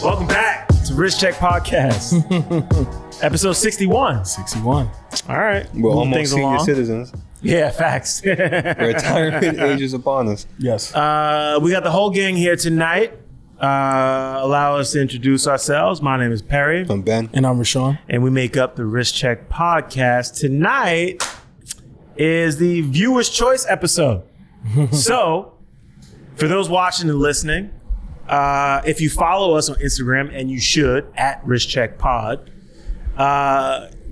Welcome back to Wrist Check Podcast. Episode 61. 61. All right. We're almost senior citizens. Yeah, facts. Retirement age is upon us. Yes. We got the whole gang here tonight. Allow us to introduce ourselves. My name is Perry. I'm Ben. And I'm Rashawn. And we make up the Wrist Check Podcast. Tonight is the viewer's choice episode. So, for those watching and listening, if you follow us on Instagram, and you should, at Wrist Check Pod,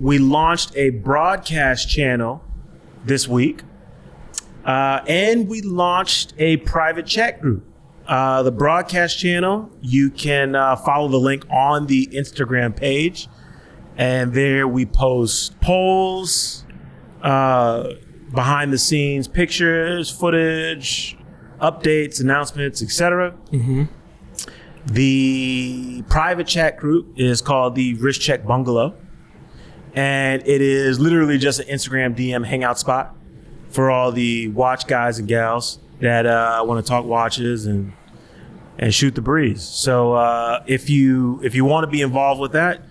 we launched a broadcast channel this week, and we launched a private chat group. The broadcast channel, you can follow the link on the Instagram page, and there we post polls, behind the scenes pictures, footage, updates, announcements, etc. Mm-hmm. The private chat group is called the Wrist Check Bungalow, and it is literally just an Instagram DM hangout spot for all the watch guys and gals that want to talk watches and shoot the breeze. So if you want to be involved with that,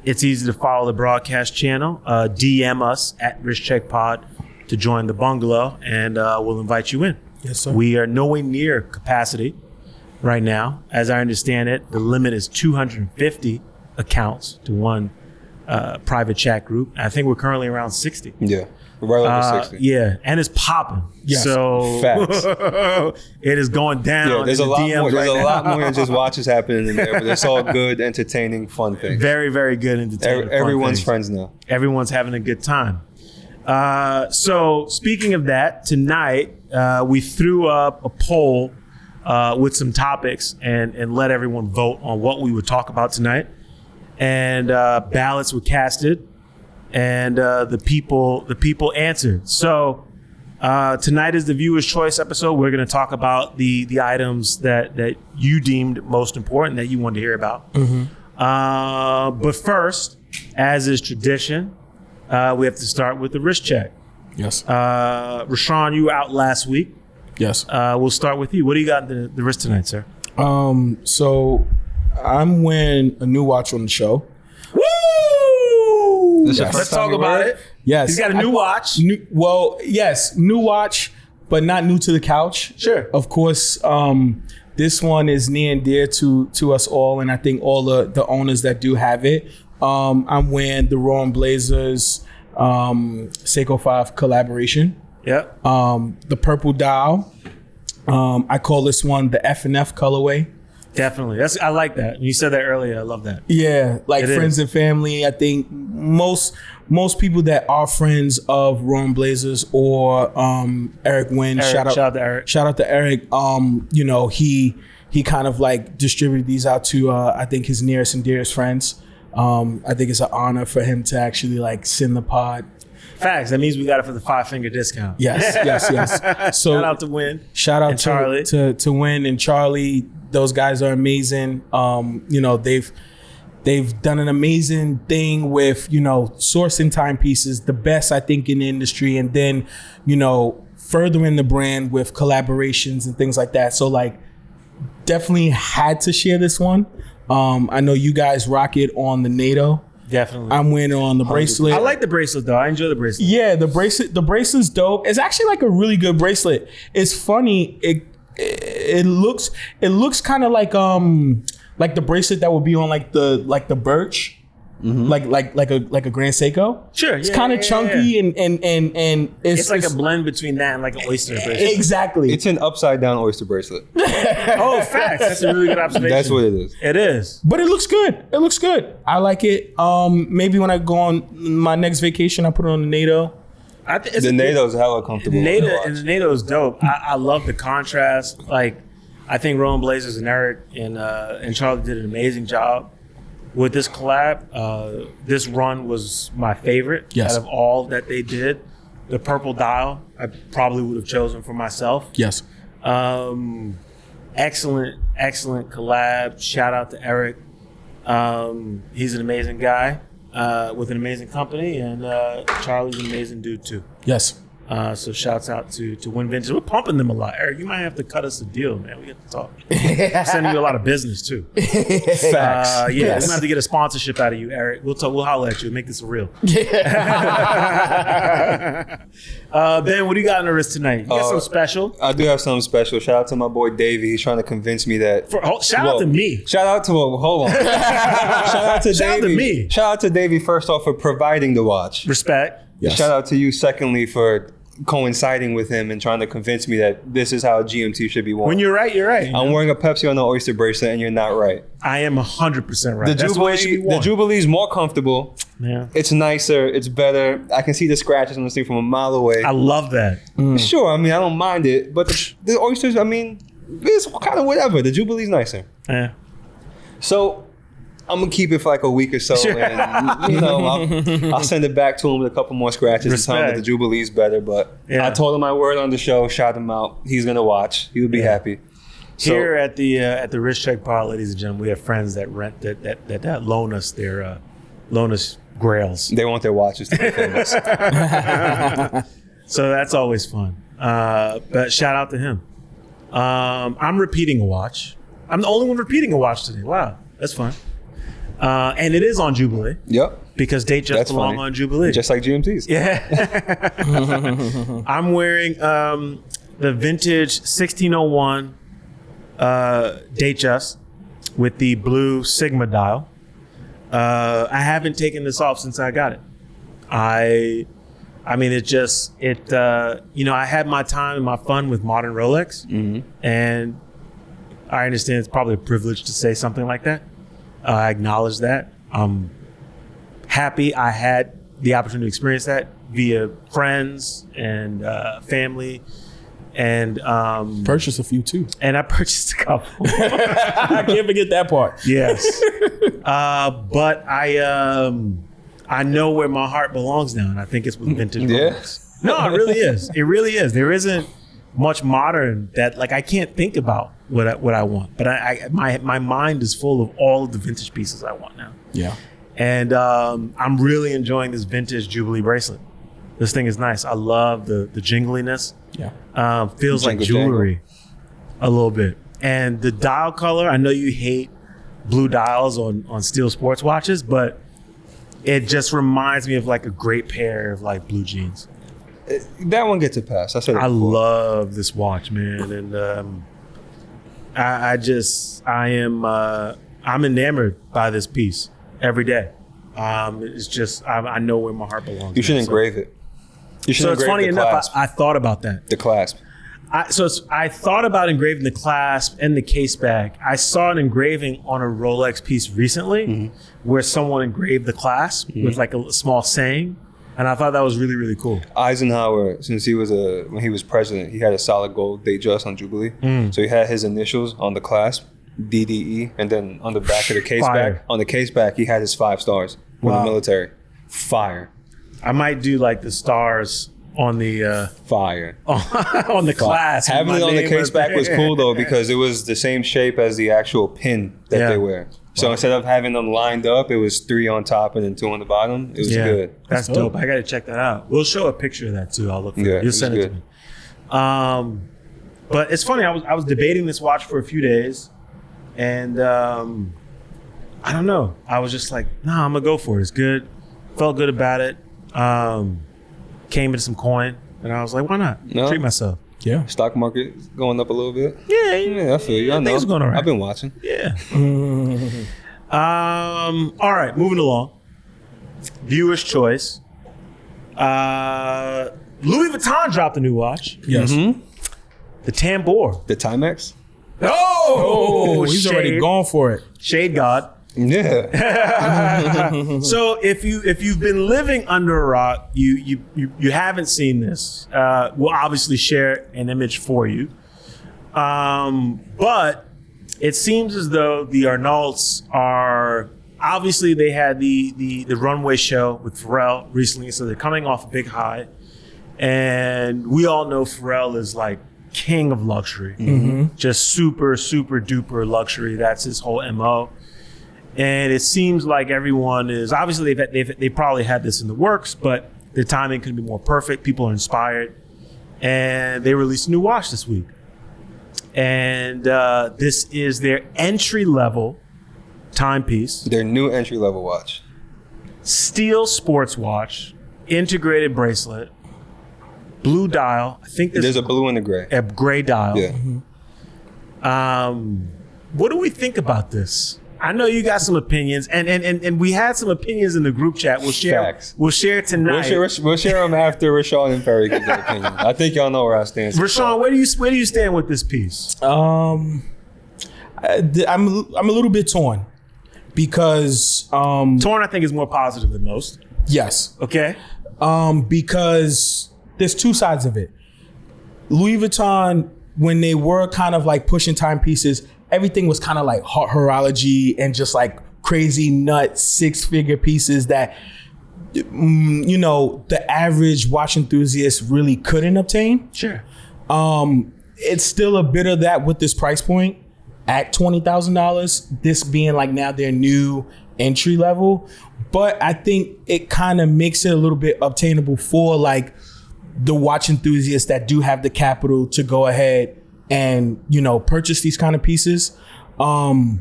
it's easy to follow the broadcast channel. DM us at Wrist Check Pod to join the bungalow, and we'll invite you in. Yes, sir. We are nowhere near capacity right now. As I understand it, the limit is 250 accounts to one private chat group. I think we're currently around 60. Yeah, right over 60. Yeah, and it's popping. Yes. So Facts. it is going down. Yeah, there's in a the lot DMs more. There's right a now. lot more than just watches happening in there, but it's all good, entertaining, fun things. Very, very good entertainment. fun Everyone's things. friends now. Everyone's having a good time. So speaking of that, tonight we threw up a poll with some topics and let everyone vote on what we would talk about tonight. And ballots were casted, and the people answered. So tonight is the viewer's choice episode. We're going to talk about the items that you deemed most important that you wanted to hear about. Mm-hmm. But first, as is tradition, we have to start with the wrist check. Yes. Rashawn, you were out last week. Yes. We'll start with you. What do you got in the wrist tonight, sir? So I'm wearing a new watch on the show. Woo! This is the Let's first time talk you about wear it. Yes. He's got a new watch. Yes, new watch, but not new to the couch. Sure. Of course, this one is near and dear to us all, and I think all the owners that do have it. I'm wearing the Rowan Blazers Seiko 5 collaboration. Yep. The purple dial. I call this one the F&F colorway. Definitely. I like that. You said that earlier. I love that. Yeah, like It friends is. and family. I think most people that are friends of Rowan Blazers or Eric Wynn. Shout out to Eric. Shout out to Eric. You know, he kind of like distributed these out to I think his nearest and dearest friends. I think it's an honor for him to actually like send the pod. Facts. That means we got it for the 5-finger discount. Yes. So Shout out to Win. shout out and Charlie. to Win and Charlie. Those guys are amazing. You know, they've done an amazing thing with, you know, sourcing timepieces, the best I think in the industry, and then, you know, furthering the brand with collaborations and things like that. So like definitely had to share this one. I know you guys rock it on the NATO. Definitely. I'm wearing it on the bracelet. I like the bracelet though. I enjoy the bracelet. Yeah, the bracelet's dope. It's actually like a really good bracelet. It's funny. It looks kind of like the bracelet that would be on like the Birch, like a Grand Seiko. Sure. It's kind of chunky and It's like a blend between that and like an oyster bracelet. Exactly. It's an upside down oyster bracelet. Oh, facts. That's a really good observation. That's what it is. It is. But it looks good. It looks good. I like it. Maybe when I go on my next vacation, I put it on the NATO. I think it's The NATO's hella comfortable. the NATO is dope. I love the contrast. Like, I think Rowan Blazers and Eric and Charlie did an amazing job with this collab. This run was my favorite Yes. out of all that they did. The purple dial, I probably would have chosen for myself. Yes. Excellent collab. Shout out to Eric. He's an amazing guy with an amazing company, and Charlie's an amazing dude too. Yes. So shouts out to Win Vintage. We're pumping them a lot. Eric, you might have to cut us a deal, man. We get to talk. Sending you a lot of business too. Facts. We might have to get a sponsorship out of you, Eric. We'll talk. We'll holler at you and make this real. Ben, what do you got on the wrist tonight? You got something special? I do have something special. Shout out to my boy Davey. He's trying to convince me that. Shout out to me. Shout out to hold on. Shout out to Shout out Davey. to me. Shout out to Davey first off for providing the watch. Respect. Yes. Shout out to you secondly for coinciding with him and trying to convince me that this is how GMT should be worn. When you're right, you're right. I'm wearing a Pepsi on the oyster bracelet and you're not right. I am 100% right. The Jubilee is more comfortable. Yeah. It's nicer. It's better. I can see the scratches on the thing from a mile away. I love that. Sure, I mean, I don't mind it. But the oysters, I mean, it's kind of whatever. The Jubilee's nicer. Yeah. So I'm going to keep it for like a week or so. Sure. And, I'll send it back to him with a couple more scratches and tell him that the Jubilee's better. But I told him my word on the show, shout him out. He's going to watch. He would be happy. So, here at the Wrist Check Pod, ladies and gentlemen, we have friends that rent that loan us their grails. They want their watches to be famous. So that's always fun. But shout out to him. I'm repeating a watch. I'm the only one repeating a watch today. Wow, that's fun. And it is on Jubilee. Yep. Because they just belong on Jubilee. Just like GMT's. Yeah. I'm wearing the vintage 1601 Datejust with the blue Sigma dial. I haven't taken this off since I got it. I mean, I had my time and my fun with modern Rolex, and I understand it's probably a privilege to say something like that. I acknowledge that. I'm happy I had the opportunity to experience that via friends and family. And purchased a few too. And I purchased a couple. I can't forget that part. Yes. But I know where my heart belongs now, and I think it's with vintage Rolex. No, it really is. It really is. There isn't much modern that I can't think about what I want, but my mind is full of all of the vintage pieces I want now. Yeah. And I'm really enjoying this vintage Jubilee bracelet. This thing is nice. I love the jingliness. Yeah. Feels like jewelry a little bit. And the dial color, I know you hate blue dials on steel sports watches, but it just reminds me of a great pair of Blue Jeans. That one gets a pass. I love this watch, man. And I'm enamored by this piece every day. It's just, I know where my heart belongs. You should engrave it. So it's funny enough, I thought about that. The clasp. I thought about engraving the clasp and the case back. I saw an engraving on a Rolex piece recently where someone engraved the clasp with a small saying. And I thought that was really, really cool. Eisenhower, since when he was president, he had a solid gold Datejust on Jubilee. So he had his initials on the clasp, DDE, and then on the back of the case back, on the case back, he had his 5 stars from the military. Fire. I might do the stars on the fire on the clasp. Having it on the case back was cool though because it was the same shape as the actual pin that they wear. So instead of having them lined up, it was 3 on top and then 2 on the bottom. It was good. That's dope. I got to check that out. We'll show a picture of that too. I'll look for it. You'll send it to me. But it's funny. I was debating this watch for a few days, and I don't know. I was just like, nah, I'm gonna go for it. It's good. Felt good about it. Came into some coin, and I was like, why not? Treat myself. Yeah. Stock market going up a little bit. Yeah, I feel you. I know. Things going all right. I've been watching. Yeah. All right, moving along. Viewer's choice. Louis Vuitton dropped a new watch. Yes. The Tambour. The Timex? Oh, he's already gone for it. Shade God. Yeah. So if you've been living under a rock, you haven't seen this. We'll obviously share an image for you. But it seems as though the Arnaults are obviously they had the runway show with Pharrell recently, so they're coming off a big high. And we all know Pharrell is king of luxury, just super, super duper luxury. That's his whole MO. And it seems like everyone is obviously they probably had this in the works, but the timing couldn't be more perfect. People are inspired. and they released a new watch this week. And this is their entry-level timepiece. Their new entry-level watch. Steel sports watch, integrated bracelet, blue dial. I think there's a blue and a gray. A gray dial. Yeah. What do we think about this? I know you got some opinions, and we had some opinions in the group chat. We'll share. Facts. We'll share tonight. We'll share them after Rashawn and Perry give their opinion. I think y'all know where I stand. Rashawn, where do you stand with this piece? I'm a little bit torn because torn, I think, is more positive than most. Yes. Okay. Because there's two sides of it. Louis Vuitton, when they were kind of like pushing timepieces, everything was kind of like horology and just like crazy nut 6-figure pieces that, you know, the average watch enthusiast really couldn't obtain. Sure. It's still a bit of that with this price point at $20,000, this being like now their new entry level. But I think it kind of makes it a little bit obtainable for like the watch enthusiasts that do have the capital to go ahead and, you know, purchase these kind of pieces. But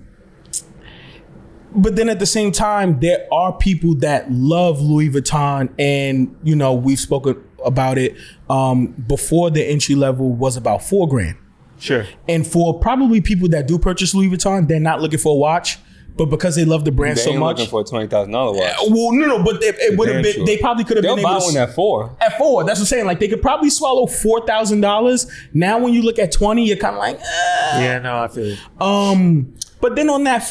then at the same time, there are people that love Louis Vuitton, and, you know, we've spoken about it before. The entry level was about $4,000. Sure. And for probably people that do purchase Louis Vuitton, they're not looking for a watch, but because they love the brand so much. Looking for a $20,000 watch. Well, no, but it would have been. Sure. They probably could have been able to buy one at $4,000. At $4,000, that's what I'm saying. Like they could probably swallow $4,000. Now, when you look at $20,000, you're kind of like, yeah, no, I feel it. But then on that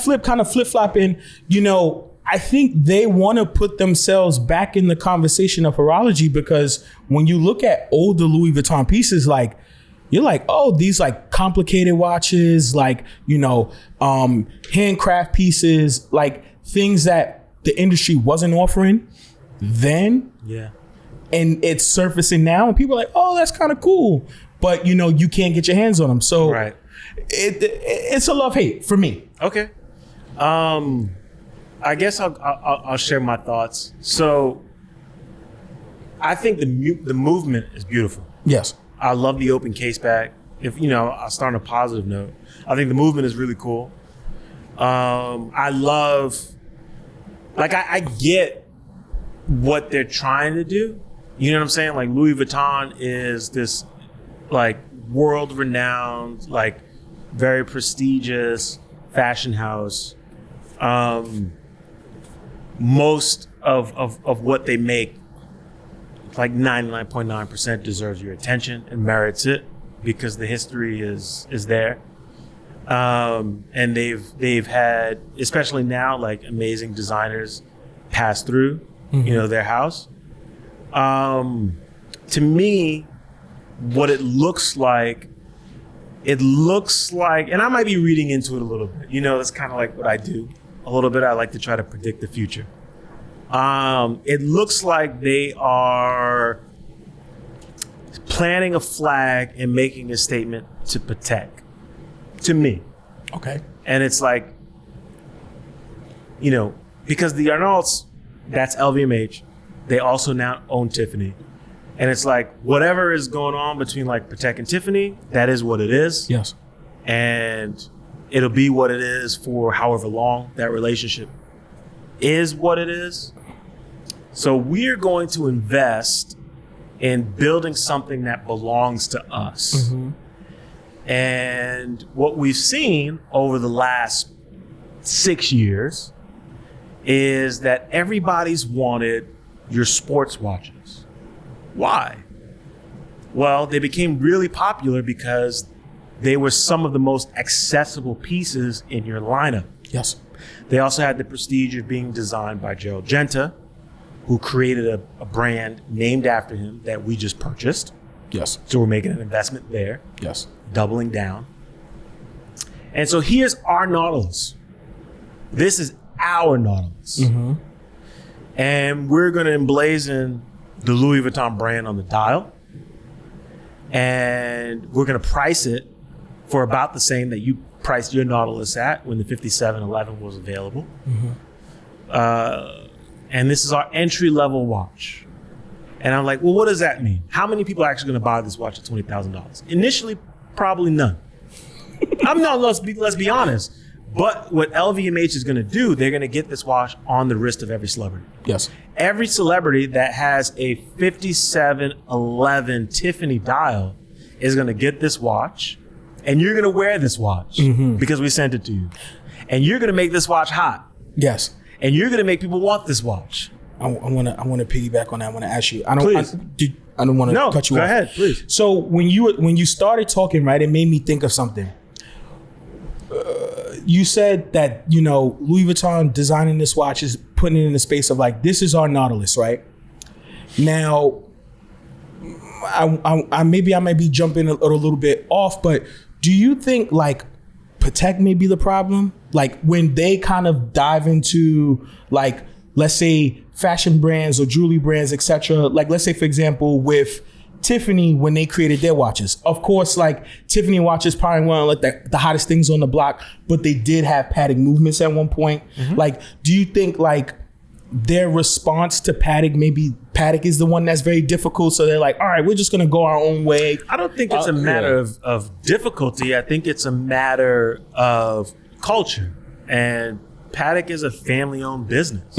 flip, kind of flip flopping, you know, I think they want to put themselves back in the conversation of horology, because when you look at older Louis Vuitton pieces, like, you're like, oh, these like complicated watches, like, you know, handcraft pieces, like things that the industry wasn't offering then. Yeah. And it's surfacing now, and people are like, oh, that's kind of cool. But, you know, you can't get your hands on them. So right. It's a love-hate for me. Okay. I guess I'll share my thoughts. So I think the movement is beautiful. Yes. I love the open case back. If, you know, I'll start on a positive note. I think the movement is really cool. I love, like, I get what they're trying to do. You know what I'm saying? Like, Louis Vuitton is this, like, world-renowned, like, very prestigious fashion house. Most of what they make, like 99.9%, deserves your attention and merits it, because the history is there. And they've had, especially now, like, amazing designers pass through, you know, their house. To me, what it looks like, and I might be reading into it a little bit. You know, that's kind of like what I do a little bit. I like to try to predict the future. It looks like they are planting a flag and making a statement to Patek, to me. Okay. And it's like, you know, because the Arnaults, that's LVMH. They also now own Tiffany. And it's like, whatever is going on between like Patek and Tiffany, that is what it is. Yes. And it'll be what it is for however long that relationship is what it is. So we're going to invest in building something that belongs to us. Mm-hmm. And what we've seen over the last 6 years is that everybody's wanted your sports watches. Why? Well, they became really popular because they were some of the most accessible pieces in your lineup. Yes. They also had the prestige of being designed by Gerald Genta, who created a brand named after him that we just purchased. Yes. So we're making an investment there. Yes. Doubling down. And so here's our Nautilus. This is our Nautilus. Mm-hmm. And we're going to emblazon the Louis Vuitton brand on the dial. And we're going to price it for about the same that you priced your Nautilus at when the 5711 was available. Mm-hmm. And this is our entry-level watch. And I'm like, well, what does that mean? How many people are actually going to buy this watch at $20,000? Initially, probably none. Let's be honest. But what LVMH is going to do, they're going to get this watch on the wrist of every celebrity. Yes. Every celebrity that has a 5711 Tiffany dial is going to get this watch, and you're going to wear this watch because we sent it to you. And you're going to make this watch hot. Yes. And you're going to make people want this watch. I want to piggyback on that. I want to ask you. I don't want to cut you off. Go ahead, please. So when you started talking, right, it made me think of something. You said that, Louis Vuitton designing this watch is putting it in the space of like, this is our Nautilus, right? Now, I might be jumping a little bit off, but do you think like Patek may be the problem? Like when they kind of dive into like, let's say fashion brands or jewelry brands, etc. Like let's say, for example, with Tiffany, when they created their watches, of course, like Tiffany watches probably weren't like the hottest things on the block, but they did have Patek movements at one point. Like, do you think like their response to Patek, maybe Patek is the one that's very difficult, so they're like, all right, we're just gonna go our own way? I don't think it's a matter of difficulty. I think it's a matter of culture. And Patek is a family-owned business.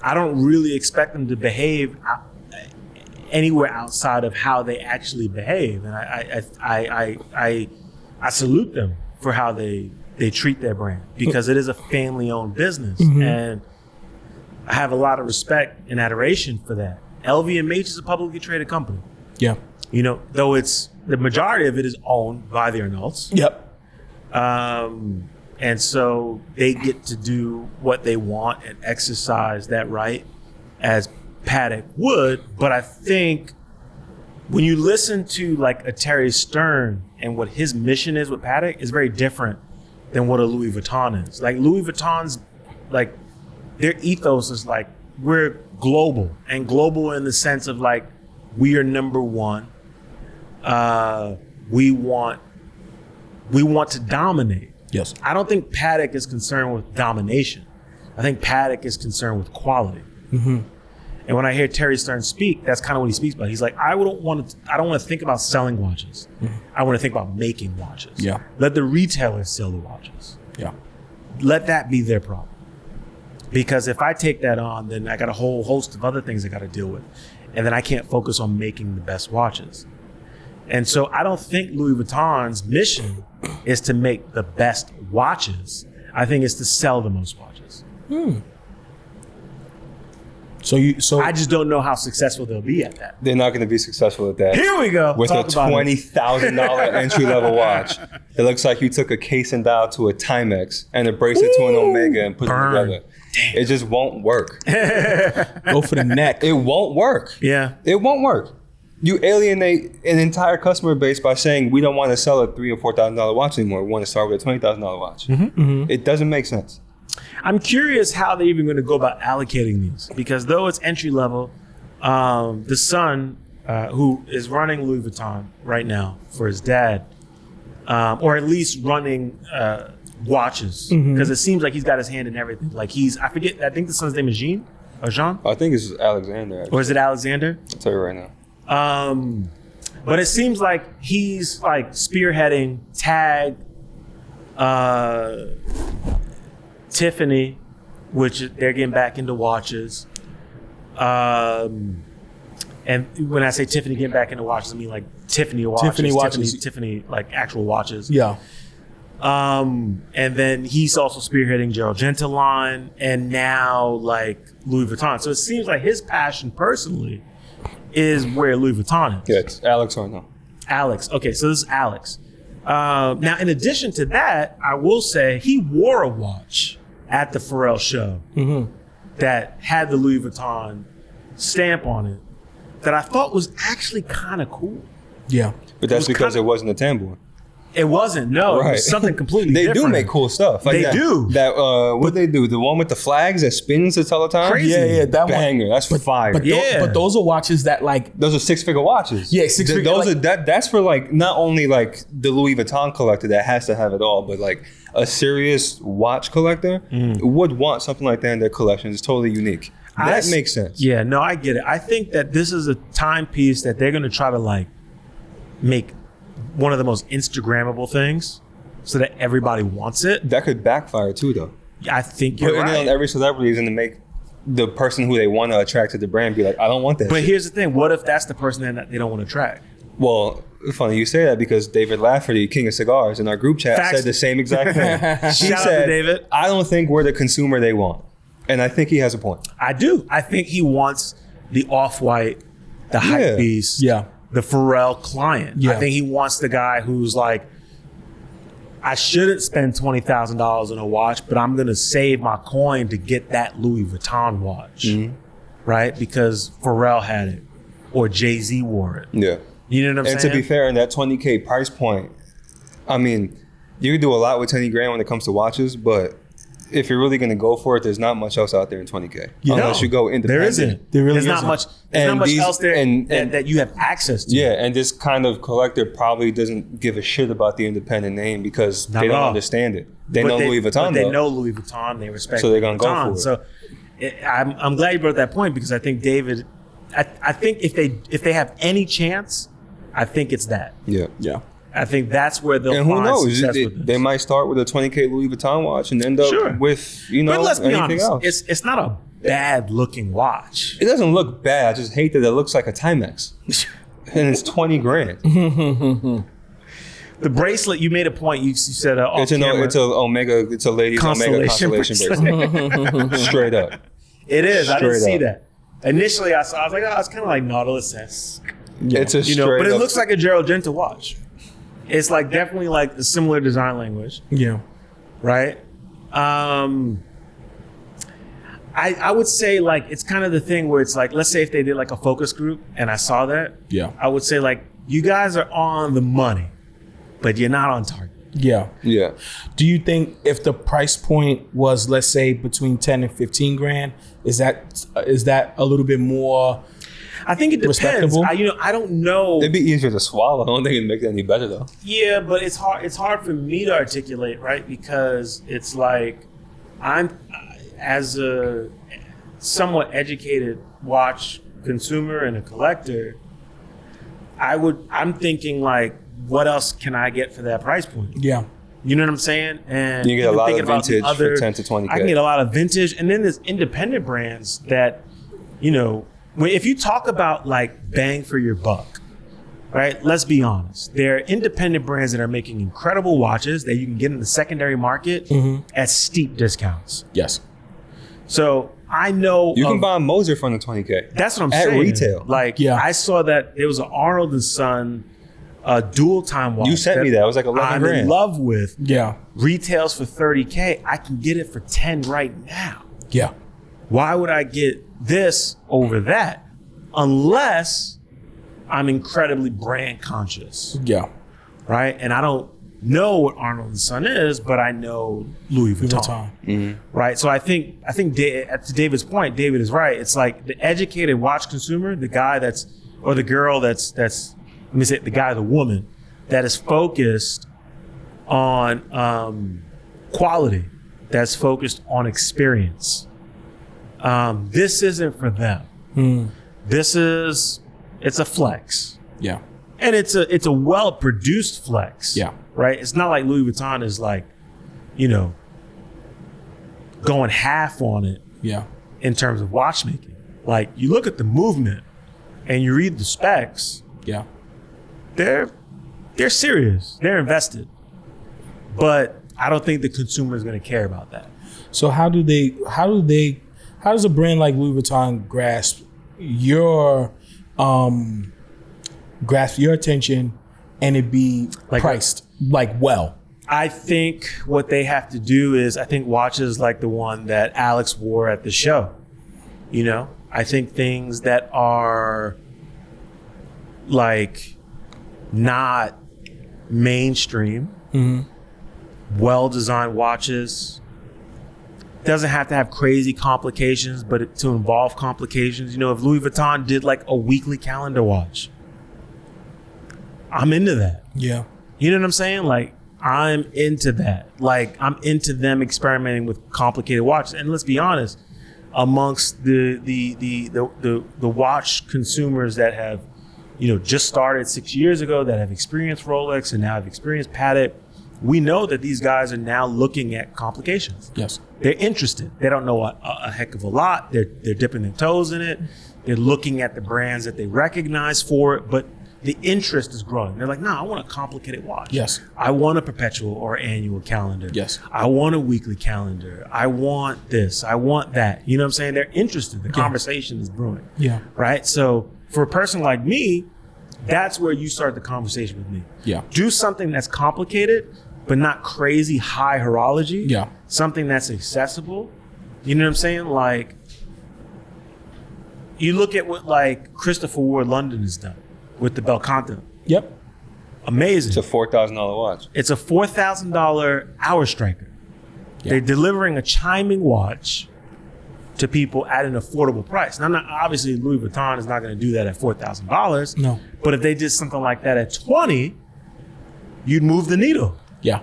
I don't really expect them to behave anywhere outside of how they actually behave, and I salute them for how they treat their brand, because it is a family-owned business, and I have a lot of respect and adoration for that. LVMH is a publicly traded company. Yeah, though it's the majority of it is owned by the Arnolds. Yep. And so they get to do what they want and exercise that right as Patek would. But I think when you listen to like a Terry Stern and what his mission is with Patek is very different than what a Louis Vuitton is. Like Louis Vuitton's, like their ethos is like, we're global, and global in the sense of like, we are number one. We want to dominate. Yes. I don't think Patek is concerned with domination. I think Patek is concerned with quality. And when I hear Terry Stern speak, that's kind of what he speaks about. He's like, I don't want to think about selling watches. I want to think about making watches. Yeah. Let the retailers sell the watches. Yeah. Let that be their problem. Because if I take that on, then I got a whole host of other things I got to deal with. And then I can't focus on making the best watches. And so I don't think Louis Vuitton's mission is to make the best watches. I think it's to sell the most watches. So I just don't know how successful they'll be at that. They're not going to be successful at that. Here we go. With a $20,000 entry level watch, it looks like you took a case and dial to a Timex and a bracelet to an Omega and put them together. Damn. It just won't work. Go for the neck. It won't work. Yeah. It won't work. You alienate an entire customer base by saying we don't want to sell a $3,000 or $4,000 watch anymore. We want to start with a $20,000 watch. It doesn't make sense. I'm curious how they're even going to go about allocating these, because though it's entry level, the son, who is running Louis Vuitton right now for his dad, or at least running watches, because it seems like he's got his hand in everything. Like I think the son's name is Jean or Jean. I think it's Alexander. Actually. Or is it Alexander? I'll tell you right now. But it seems like he's like spearheading Tag, Tiffany, which they're getting back into watches. And when I say Tiffany getting back into watches, I mean like Tiffany watches. Tiffany like actual watches. Yeah. And then he's also spearheading Gerald Gentile, and now like Louis Vuitton. So it seems like his passion personally is where Louis Vuitton is. Yeah, it's Alex or no? Alex. Okay, so this is Alex. Now, in addition to that, I will say he wore a watch at the Pharrell show that had the Louis Vuitton stamp on it that I thought was actually kind of cool. Yeah. But that's because it wasn't a Tambour. It wasn't, no. Right. It was something completely different. They do make cool stuff. Like they do. That what they do? The one with the flags that spins the teletype? Crazy. Yeah, that banger. One. That's fire. But those are watches that like... Those are 6-figure watches. Yeah, 6-figure. Those are that's for like not only like the Louis Vuitton collector that has to have it all, but like a serious watch collector would want something like that in their collection. It's totally unique. That makes sense. Yeah, no, I get it. I think that this is a timepiece that they're going to try to like make one of the most Instagrammable things so that everybody wants it. That could backfire too, though. I think you're Putting right. it on every celebrity is going to make the person who they want to attract to the brand be like, I don't want that. But shit. here's the thing. What if that's the person that they don't want to track? Well, funny you say that because David Lafferty, King of Cigars, in our group chat Facts. said the same exact thing. Shout out to David. I don't think we're the consumer they want. And I think he has a point. I do. I think he wants the Off-White, the hype beast, Yeah. the Pharrell client. Yeah. I think he wants the guy who's like, I shouldn't spend $20,000 on a watch, but I'm going to save my coin to get that Louis Vuitton watch, right? Because Pharrell had it or Jay-Z wore it. Yeah. You know what I'm saying? And to be fair, in that $20K price point, I mean, you can do a lot with 20 grand when it comes to watches, but if you're really going to go for it, there's not much else out there in 20K. Unless you go independent. There isn't. There really there's not isn't. much. There's not much else there and that you have access to. Yeah, and this kind of collector probably doesn't give a shit about the independent name because Not they at don't all. understand it. They But know Louis but Vuitton, they though. know Louis Vuitton. They respect. So they're gonna Louis go Vuitton. for it. So I'm glad you brought that point because I think David. I think if they have any chance, I think it's that. Yeah. Yeah. I think that's where they'll And who find knows? success They, with this. they might start with a 20K Louis Vuitton watch and end up Sure. with, you know, But let's be anything honest, else. it's not a bad looking watch. It doesn't look bad. I just hate that it looks like a Timex. And it's 20 grand. The bracelet, you made a point. You said It's a Omega. It's a ladies Omega constellation bracelet. Straight up. It is. I didn't Straight see up. that. Initially, I was like, oh, it's kind of like Nautilus. It's a You know, straight but it up. looks like a Gerald Genta watch. It's like definitely like a similar design language, Yeah. right? I would say like it's kind of the thing where it's like, let's say if they did like a focus group and I saw that, Yeah. I would say like you guys are on the money, but you're not on target. Yeah. Yeah. Do you think if the price point was, let's say, between 10 and 15 grand, is that a little bit more? I think it depends. Respectable? I don't know. It'd be easier to swallow. I don't think it'd make it any better, though. Yeah, but it's hard. It's hard for me to articulate, right? Because it's like I'm, as a somewhat educated watch consumer and a collector, I'm thinking like, what else can I get for that price point? Yeah. You know what I'm saying? And You get a even lot thinking of about the vintage for 10 to 20K. I can get a lot of vintage, and then there's independent brands that, you know, if you talk about like bang for your buck, right? Let's be honest. There are independent brands that are making incredible watches that you can get in the secondary market at steep discounts. Yes. So I know You can buy a Moser for under 20K. that's what I'm at saying. retail. Like, Yeah. I saw that there was an Arnold and Son dual time watch. You sent me that. It was like 11 I'm grand. in love with. Yeah. Retails for 30K. I can get it for 10 right now. Yeah. Why would I get this over that? Unless I'm incredibly brand conscious, Yeah. right? And I don't know what Arnold and Son is, but I know Louis Vuitton. Right. So I think to David's point, David is right. It's like the educated watch consumer, the guy or the girl that's let me say the guy, the woman that is focused on quality, that's focused on experience. This isn't for them. It's a flex. Yeah. And it's a well-produced flex. Yeah. Right? It's not like Louis Vuitton is like, you know, going half on it Yeah. in terms of watchmaking. Like, you look at the movement and you read the specs, Yeah. they're serious. They're invested. But I don't think the consumer is going to care about that. So how does a brand like Louis Vuitton grasp your attention and it be Like- priced like well? I think what they have to do is, I think watches like the one that Alex wore at the show. You know, I think things that are like not mainstream, well-designed watches. Doesn't have to have crazy complications, but to involve complications. You know, if Louis Vuitton did like a weekly calendar watch, I'm into that. Yeah. You know what I'm saying? Like, I'm into that. Like, I'm into them experimenting with complicated watches. And let's be honest, amongst the watch consumers that have, just started 6 years ago, that have experienced Rolex and now have experienced Patek. We know that these guys are now looking at complications. Yes. They're interested. They don't know a heck of a lot. They're dipping their toes in it. They're looking at the brands that they recognize for it, but the interest is growing. They're like, I want a complicated watch. Yes. I want a perpetual or annual calendar. Yes. I want a weekly calendar. I want this. I want that. You know what I'm saying? They're interested. The conversation is brewing. Yeah. Right? So for a person like me, that's where you start the conversation with me. Yeah. Do something that's complicated, but not crazy high horology. Yeah. Something that's accessible. You know what I'm saying? Like, you look at what like Christopher Ward London has done with the Belcanto. Yep. Amazing. It's a $4,000 watch. It's a $4,000 hour striker. Yeah. They're delivering a chiming watch to people at an affordable price. Now, obviously, Louis Vuitton is not going to do that at $4,000. No. But if they did something like that at $20,000, you'd move the needle. Yeah.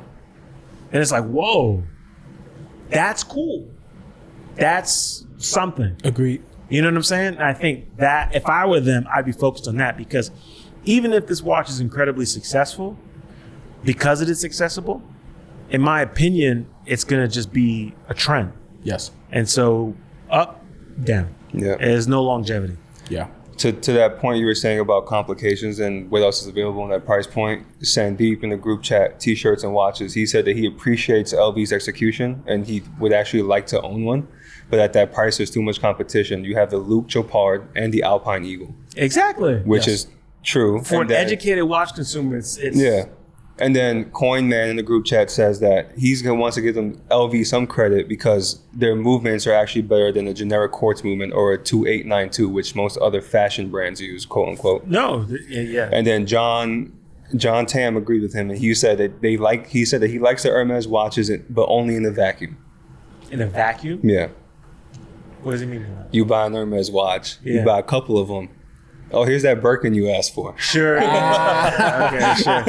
And it's like, whoa, that's cool. That's something. Agreed. You know what I'm saying? And I think that if I were them, I'd be focused on that, because even if this watch is incredibly successful, because it is accessible, in my opinion, it's going to just be a trend. Yes. And so up, down. Yeah. There's no longevity. Yeah. To that point you were saying about complications and what else is available in that price point, Sandeep in the group chat, t-shirts and watches, he said that he appreciates LV's execution and he would actually like to own one, but at that price there's too much competition. You have the Luke Chopard and the Alpine Eagle. Exactly. Which is true. For And an then, educated watch consumer, it's yeah. And then Coin Man in the group chat says that he's going to want to give them LV some credit because their movements are actually better than a generic quartz movement or a 2892, which most other fashion brands use, quote unquote. No, yeah. And then John Tam agreed with him, and he said that he said that he likes the Hermes watches, but only in a vacuum. In a vacuum? Yeah. What does he mean by that? You buy an Hermes watch, Yeah. you buy a couple of them. Oh, here's that Birkin you asked for. Sure. Okay, sure.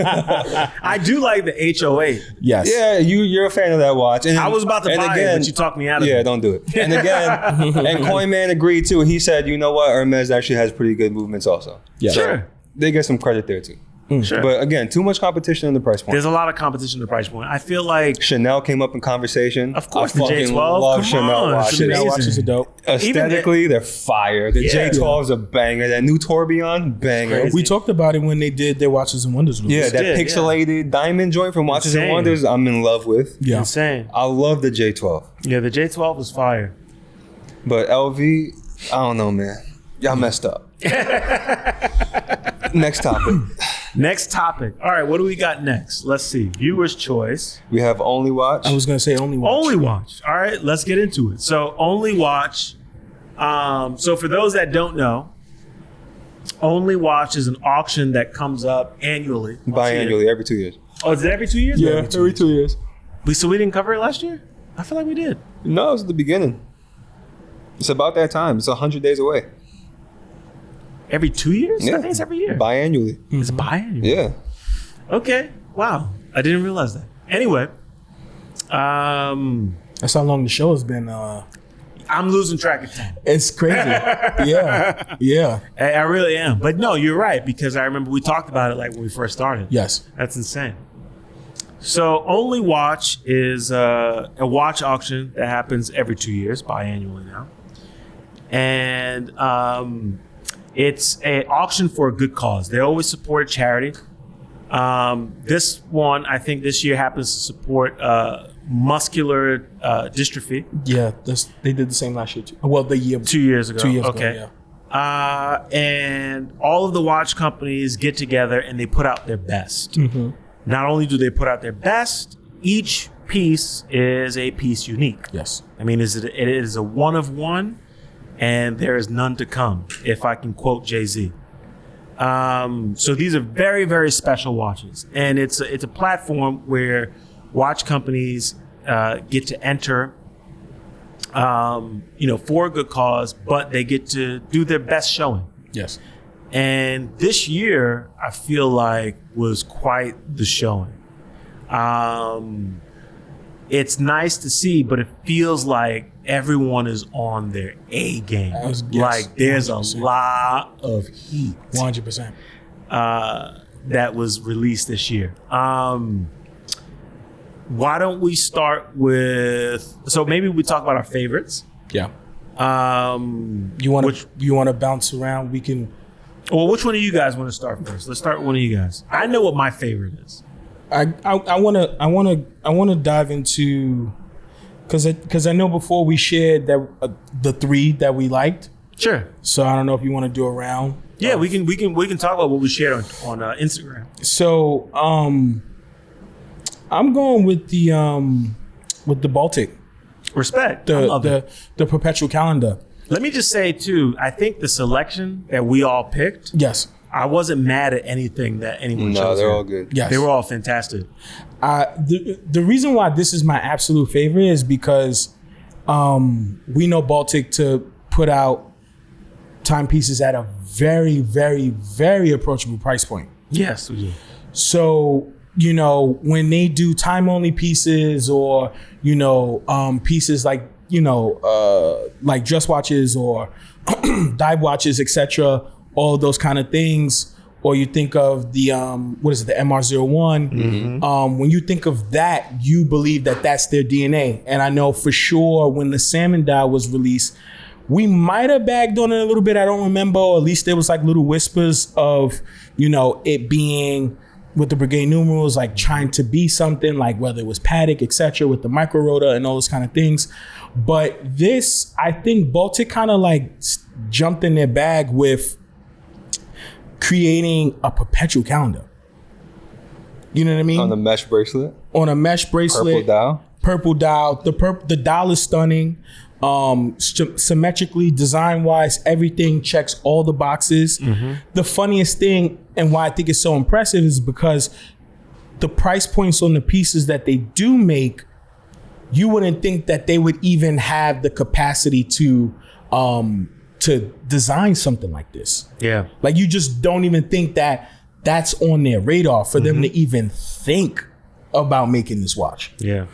I do like the H08. Yes. Yeah, you're a fan of that watch. And, I was about to and buy again, it, but you talked me out of Yeah, it. don't do it. And again, and Coin Man agreed too. He said, you know what, Hermes actually has pretty good movements also. Yeah. So Sure. they get some credit there too. Sure. But again, too much competition in the price point. There's a lot of competition in the price point. I feel like, Chanel came up in conversation. Of course, I the fucking J12. love Come Chanel on, watches. Chanel Chanel watches are dope. Aesthetically, they're fire. The Yeah. J12 is a banger. That new Tourbillon, banger. Crazy. We talked about it when they did their Watches and Wonders release. Yeah, that did, pixelated diamond joint from Watches and Insane. Wonders, I'm in love with. Yeah. insane. I love the J12. Yeah, the J12 was fire. But LV, I don't know, man. Y'all messed up. Next topic. Next topic. All right, what do we got next? Let's see. Viewer's choice. We have Only Watch. I was going to say only watch. Only Watch. All right, let's get into it. So Only Watch. So for those that don't know, Only Watch is an auction that comes up annually. Biannually, every 2 years. Oh, is it every 2 years? Yeah, every 2 years. So we didn't cover it last year? I feel like we did. No, it's the beginning. It's about that time. It's 100 days away. Every 2 years? Yeah. I think it's every year. Biannually. It's biannual. Yeah. Okay. Wow. I didn't realize that. Anyway, That's how long the show has been. I'm losing track of time. It's crazy. Yeah. Yeah. I really am. But no, you're right, because I remember we talked about it like when we first started. Yes. That's insane. So Only Watch is a watch auction that happens every 2 years, biannually now. And it's an auction for a good cause. They always support a charity. This one, I think this year happens to support muscular dystrophy. Yeah. They did the same last year too. Well, the year 2 years ago. 2 years Okay. ago. Yeah. And all of the watch companies get together and they put out their best. Mm-hmm. Not only do they put out their best, each piece is a piece unique. Yes. I mean, it is a one of one, and there is none to come, if I can quote Jay-Z. So these are very, very special watches. And it's a platform where watch companies get to enter for a good cause, but they get to do their best showing. Yes. And this year, I feel like was quite the showing. It's nice to see, but it feels like everyone is on their A game. Yes, Like there's 100%. a lot of heat 100%. that was released this year. Why don't we start with? So maybe we talk about our favorites. Yeah. You You want to bounce around? We can. Well, which one of you guys want to start first? Let's start with one of you guys. I know what my favorite is. I want to dive into because I know before we shared that the 3 that we liked. Sure. So I don't know if you want to do a round. Yeah, we can talk about what we shared on Instagram. So I'm going with the Baltic, Respect. I love it. the perpetual calendar. Let me just say too, I think the selection that we all picked, Yes. I wasn't mad at anything that anyone chose. No, they're here. all good. Yes. They were all fantastic. The reason why this is my absolute favorite is because we know Baltic to put out timepieces at a very, very, very approachable price point. Yes, we do. So, when they do time only pieces or, pieces like, like dress watches or dive watches, etc., all those kind of things, or you think of the, the MR01. Mm-hmm. When you think of that, you believe that that's their DNA. And I know for sure when the salmon dial was released, we might have bagged on it a little bit. I don't remember, or at least there was like little whispers of, it being with the brigade numerals, like trying to be something like whether it was Patek, etc., with the micro rotor and all those kind of things. But this, I think Baltic kind of like jumped in their bag with creating a perpetual calendar. You know what I mean? On the mesh bracelet. On a mesh bracelet. Purple dial. The dial is stunning. Symmetrically, design-wise, everything checks all the boxes. Mm-hmm. The funniest thing and why I think it's so impressive is because the price points on the pieces that they do make, you wouldn't think that they would even have the capacity to design something like this. Yeah. Like you just don't even think that that's on their radar for them to even think about making this watch. Yeah.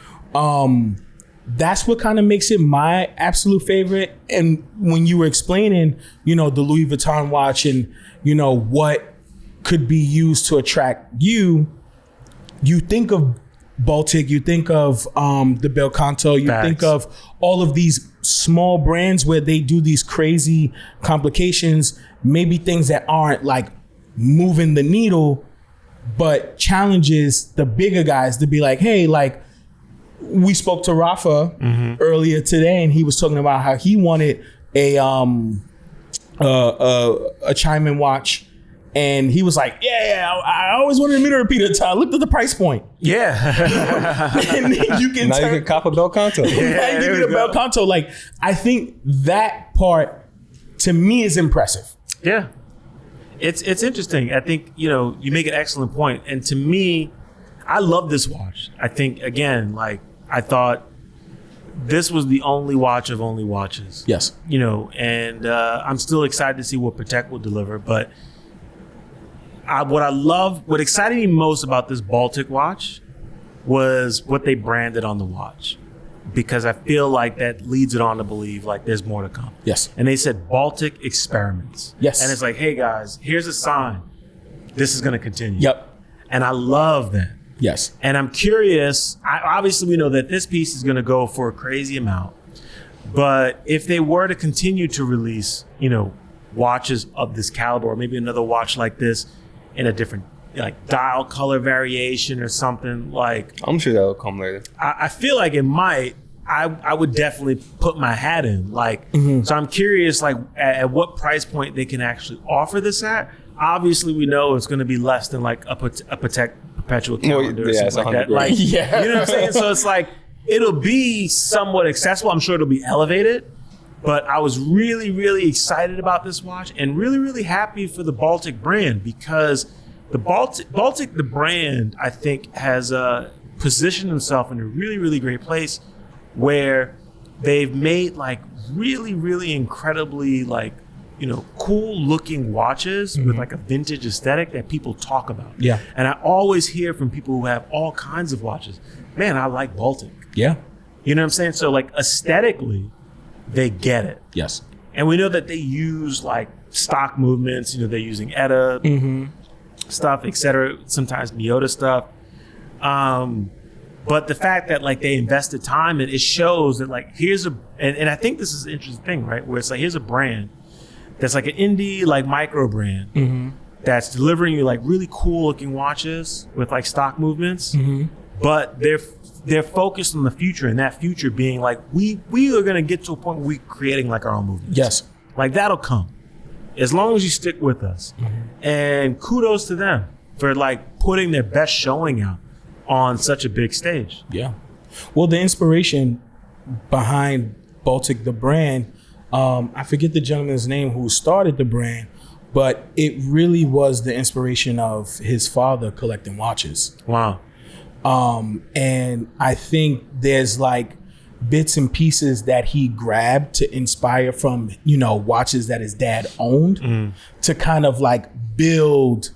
That's what kind of makes it my absolute favorite. And when you were explaining, the Louis Vuitton watch and, what could be used to attract you think of Baltic, you think of the Belcanto, you Facts. think of all of these small brands where they do these crazy complications, maybe things that aren't like moving the needle, but challenges the bigger guys to be like, hey, like, we spoke to Rafa earlier today, and he was talking about how he wanted a chime-in watch, and he was like, I always wanted a minute repeater. So I looked at the price point. Yeah. And you can now you can cop a Belcanto. Now you can get a Belcanto. Like, I think that part to me is impressive. Yeah. It's interesting. I think, you make an excellent point. And to me, I love this watch. I think, again, like, I thought this was the only watch of only watches. Yes. And I'm still excited to see what Patek will deliver. But what excited me most about this Baltic watch was what they branded on the watch. Because I feel like that leads it on to believe like there's more to come. Yes. And they said Baltic experiments. Yes. And it's like, hey guys, here's a sign. This is going to continue. Yep. And I love that. Yes. And I'm curious, obviously we know that this piece is going to go for a crazy amount. But if they were to continue to release, watches of this caliber, or maybe another watch like this in a different like dial color variation or something, like, I'm sure that'll come later. I feel like it might. I would definitely put my hat in. Like, so I'm curious, like, at what price point they can actually offer this at. Obviously, we know it's going to be less than like a Patek perpetual calendar or something like that. Like, you know what I'm saying? So it's like it'll be somewhat accessible. I'm sure it'll be elevated. But I was really, really excited about this watch and really, really happy for the Baltic brand, because the Baltic, the brand, I think, has positioned themselves in a really, really great place where they've made like really, really incredibly like, cool looking watches with like a vintage aesthetic that people talk about. Yeah. And I always hear from people who have all kinds of watches, man, I like Baltic. Yeah. You know what I'm saying? So like aesthetically, they get it. Yes. And we know that they use like stock movements. They're using ETA stuff, etc. Sometimes Miyota stuff. But the fact that like they invested time in it shows that like and I think this is an interesting thing, right? Where it's like here's a brand that's like an indie like micro brand that's delivering you like really cool looking watches with like stock movements, but they're focused on the future, and that future being like we are gonna get to a point where we're creating like our own movements. Yes. Like that'll come as long as you stick with us. And kudos to them for like putting their best showing out on such a big stage. Yeah. Well, the inspiration behind Baltic, the brand, I forget the gentleman's name who started the brand, but it really was the inspiration of his father collecting watches. Wow. And I think there's like bits and pieces that he grabbed to inspire from, watches that his dad owned to kind of like build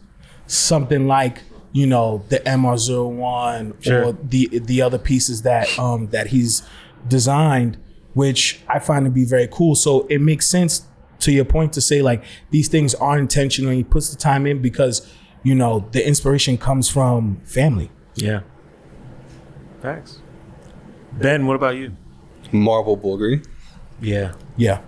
something like, the MR01 Sure. or the other pieces that that he's designed, which I find to be very cool. So it makes sense to your point to say like these things are intentional. He puts the time in because, the inspiration comes from family. Yeah. Facts. Ben, what about you? Marble Bulgari. Yeah. Yeah.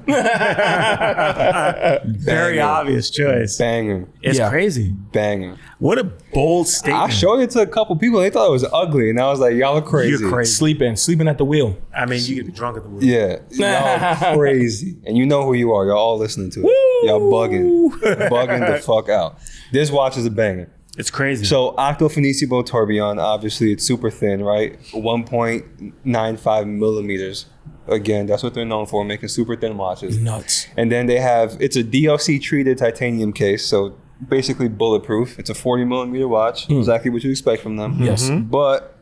Very Banger. obvious choice. Banger. It's Yeah. crazy. Banger. What a bold statement. I showed it to a couple people. They thought it was ugly. And I was like, y'all are crazy. You're crazy. Sleeping at the wheel. I mean, you could be drunk at the wheel. Yeah. Y'all crazy. And you know who you are. Y'all all listening to it. Y'all bugging. Bugging the fuck out. This watch is a banger. It's crazy. So Octo Finissimo Tourbillon, obviously it's super thin, right? 1.95 millimeters. Again, that's what they're known for, making super thin watches. Nuts. And then they have, it's a DLC treated titanium case, so basically bulletproof. It's a 40 millimeter watch, exactly what you expect from them. Yes. But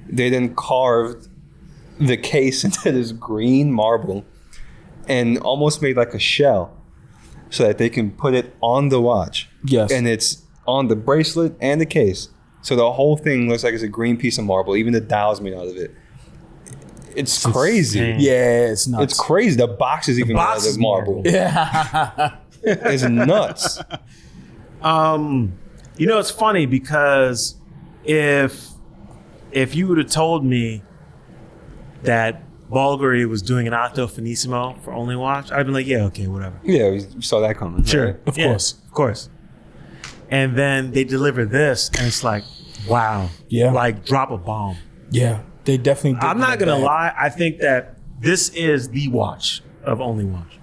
they then carved the case into this green marble and almost made like a shell so that they can put it on the watch. Yes. And it's on the bracelet and the case. So the whole thing looks like it's a green piece of marble. Even the dial's made out of it. It's crazy. insane. Yeah, it's nuts. It's crazy. The box is even made out box of is marble. marble. Yeah. It's nuts. It's funny because if you would have told me that Bulgari was doing an Octo Finissimo for Only Watch, I'd been like, yeah, okay, whatever. Yeah, we saw that coming. Sure. Right? Of course. Of course. And then they deliver this, and it's like, wow. Yeah. Like, drop a bomb. Yeah. They definitely did. I'm not that going to bad. lie. I think that this is the watch of Only Watch.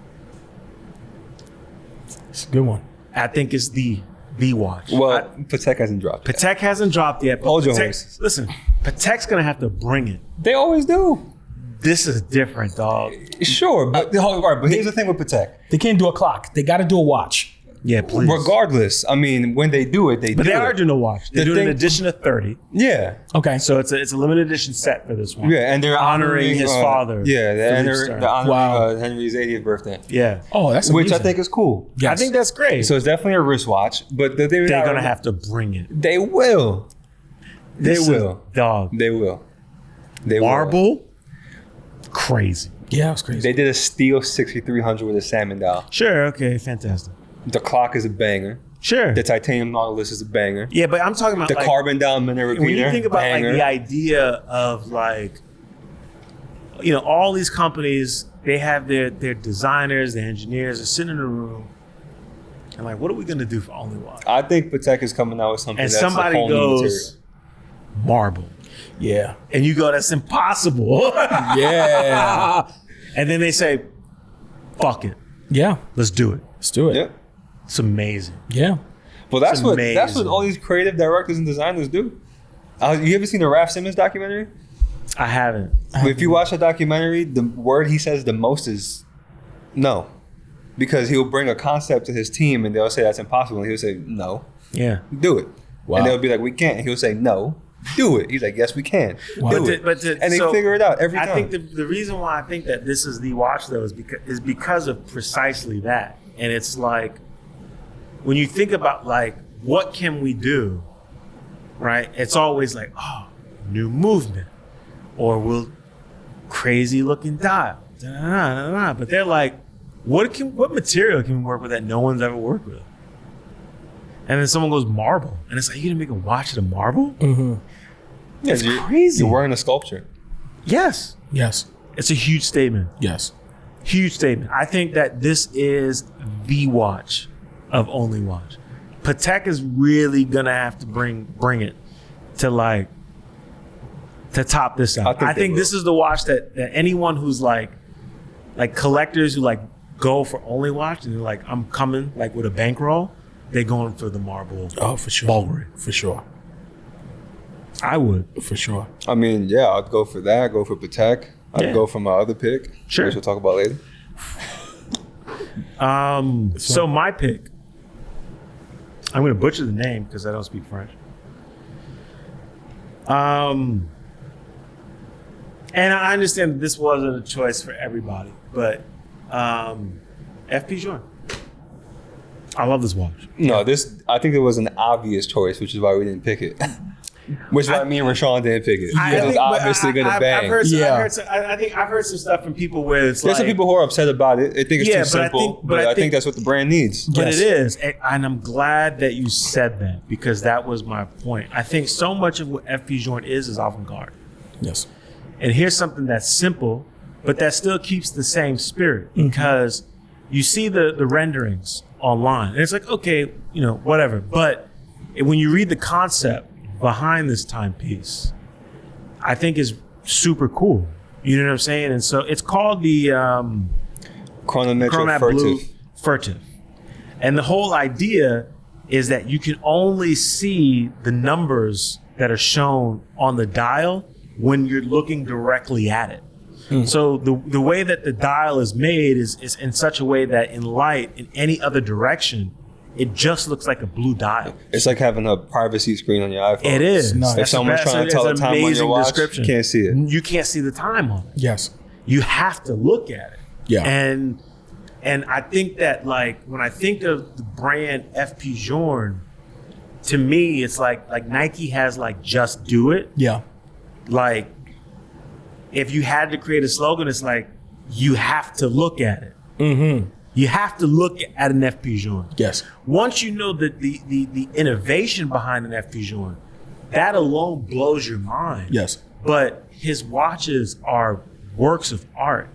It's a good one. I think it's the watch. Well, Patek hasn't dropped yet. Patek hasn't dropped yet. But Hold your Patek, horses. listen, Patek's going to have to bring it. They always do. This is different, dog. Sure, but here's the thing with Patek. They can't do a clock. They got to do a watch. Yeah, please. Regardless, I mean, when they do it, But they are doing a watch. They're doing an edition of 30. Yeah. Okay. So it's a limited edition set for this one. Yeah, and they're Honoring his father, Yeah, Philippe they're Starr. honoring Wow. Henry's 80th birthday. Yeah. Oh, that's Which I amazing. think is cool. Yes. I think that's great. So it's definitely a wristwatch, but they're they're going to have to bring it. They will. This is- will. Dog. They will. They will. Marble? Crazy. Yeah, it was crazy. They did a steel 6300 with a salmon dial. Sure. Okay. Fantastic. The clock is a banger. Sure. The titanium Nautilus is a banger. Yeah, but I'm talking about The like, carbon dial minute repeater. when you think about banger. like the idea of like, all these companies, they have their designers, their engineers are sitting in a room and like, what are we going to do for Only Watch? I think Patek is coming out with something And that's somebody a whole new goes, marble. yeah. And you go, that's impossible. Yeah. And then they say, fuck it. Yeah. Let's do it. Let's do it. Yeah. It's amazing. Yeah. Well, that's It's what amazing. all these creative directors and designers do. You ever seen the Raf Simons documentary? I haven't. If you watch the documentary, the word he says the most is no. Because he'll bring a concept to his team and they'll say that's impossible. And he'll say, no, Yeah. do it. Wow. And they'll be like, we can't. And he'll say, no, do it. He's like, yes, we can. Wow. Do But it. to- And they so figure it out every time. I think the reason why I think that this is the watch though is because of precisely that. And it's like when you think about like what can we do, right? It's always like, oh, new movement, or we'll crazy looking dial, but they're like, what material can we work with that no one's ever worked with? And then someone goes marble, and it's like, you gonna make a watch out of marble? Mm-hmm. It's crazy. You're wearing a sculpture. Yes. It's a huge statement. Yes. Huge statement. I think that this is the watch of only watch. Patek is really gonna have to bring it to to top this out. I think this is the watch that anyone who's like collectors who go for only watch and they're like, I'm coming with a bankroll, they're going for the marble. Oh, for sure. Bulgari. For sure. I would. For sure. I mean, yeah, I'd go for that. I'd go for Patek. I'd go for my other pick, sure, which we'll talk about later. So my pick, I'm going to butcher the name because I don't speak French. And I understand that this wasn't a choice for everybody, but FP Journe. I love this watch. No, I think it was an obvious choice, which is why we didn't pick it. Which is why me and Rashawn didn't pick it. Because it's obviously going to bang. I've heard some stuff from people where it's There's some people who are upset about it. They think it's too simple, but I think that's what the brand needs. But it is. And I'm glad that you said that because that was my point. I think so much of what FP Journe is avant-garde. Yes. And here's something that's simple, but that still keeps the same spirit because you see the renderings online. And it's like, okay, whatever. But when you read the concept behind this timepiece, I think is super cool. You know what I'm saying? And so it's called the Chronometric Blue Furtive. And the whole idea is that you can only see the numbers that are shown on the dial when you're looking directly at it. So the way that the dial is made is in such a way that in light, in any other direction, it just looks like a blue dial. It's like having a privacy screen on your iPhone. It is. If someone's trying to tell the time on your watch, you can't see it. You can't see the time on it. Yes. You have to look at it. Yeah. And I think that when I think of the brand FP Journe, to me it's like Nike has just do it. Yeah. If you had to create a slogan, it's you have to look at it. Mm-hmm. You have to look at an FP Journe. Yes. Once you know the innovation behind an FP Journe, that alone blows your mind. Yes. But his watches are works of art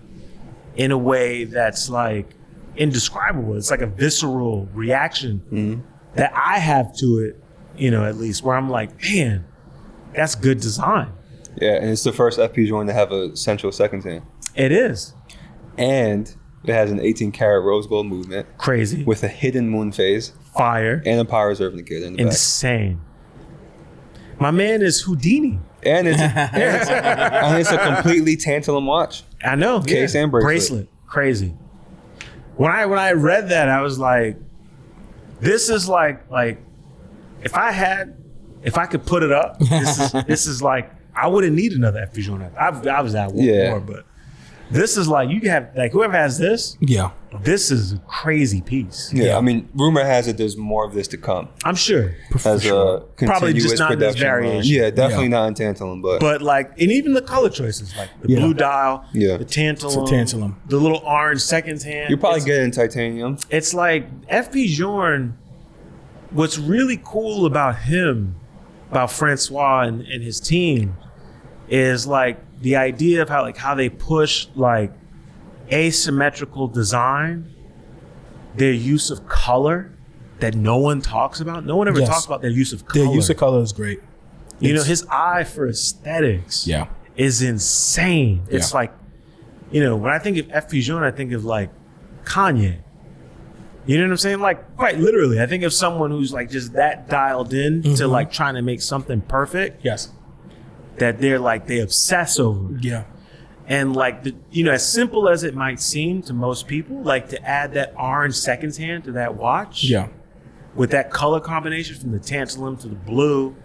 in a way that's indescribable. It's like a visceral reaction that I have to it, at least, where I'm like, man, that's good design. Yeah, and it's the first FP Journe to have a central seconds hand. It is. And it has an 18-karat rose gold movement. Crazy. With a hidden moon phase. Fire. And a power reserve indicator in the back. Insane. My man is Houdini. And it's a completely tantalum watch. I know. Case and bracelet. Crazy. When I read that, I was like, this is like if I could put it up, this is I wouldn't need another FP Journe. I was at war, but this is you have whoever has this. Yeah. This is a crazy piece. Yeah, I mean, rumor has it there's more of this to come. I'm sure. As a probably just not in this variation. Yeah, definitely not in tantalum, but and even the color choices, the blue dial, the tantalum, it's a tantalum, the little orange seconds hand. You probably get it in titanium. It's FP Journe. What's really cool about him, about Francois and his team, is the idea of how they push asymmetrical design, their use of color that no one talks about. No one ever talks about their use of color. Their use of color is great. His eye for aesthetics is insane. It's when I think of FP Journe, I think of Kanye. You know what I'm saying? Quite literally. I think of someone who's just that dialed in to trying to make something perfect. Yes. That they're they obsess over. Yeah. And as simple as it might seem to most people, to add that orange seconds hand to that watch. Yeah. With that color combination from the tantalum to the blue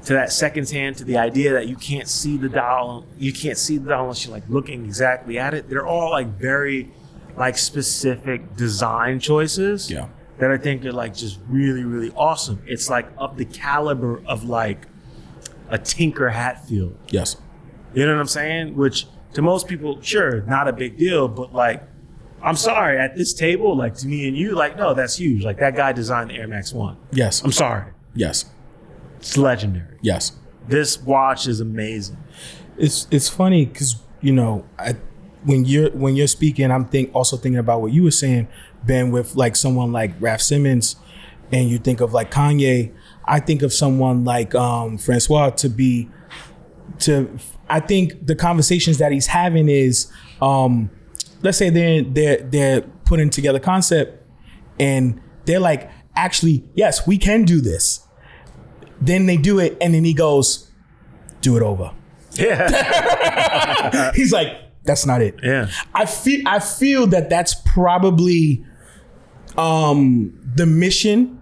to that seconds hand to the idea that you can't see the dial. You can't see the dial unless you're looking exactly at it. They're all very specific design choices. Yeah. That I think are just really, really awesome. It's of the caliber of a Tinker Hatfield. Yes. You know what I'm saying? Which to most people, sure, not a big deal, but like, I'm sorry, at this table, like to me and you, like, no, that's huge. Like that guy designed the Air Max 1. Yes. I'm sorry. Yes. It's legendary. Yes. This watch is amazing. It's funny because, you know, when you're speaking, I'm also thinking about what you were saying, Ben, with like someone like Raf Simons, and you think of like Kanye. I think of someone like Francois I think the conversations that he's having is, let's say they're putting together concept, and they're like, actually, yes, we can do this. Then they do it, and then he goes, do it over. Yeah. He's like, that's not it. Yeah. I feel that that's probably the mission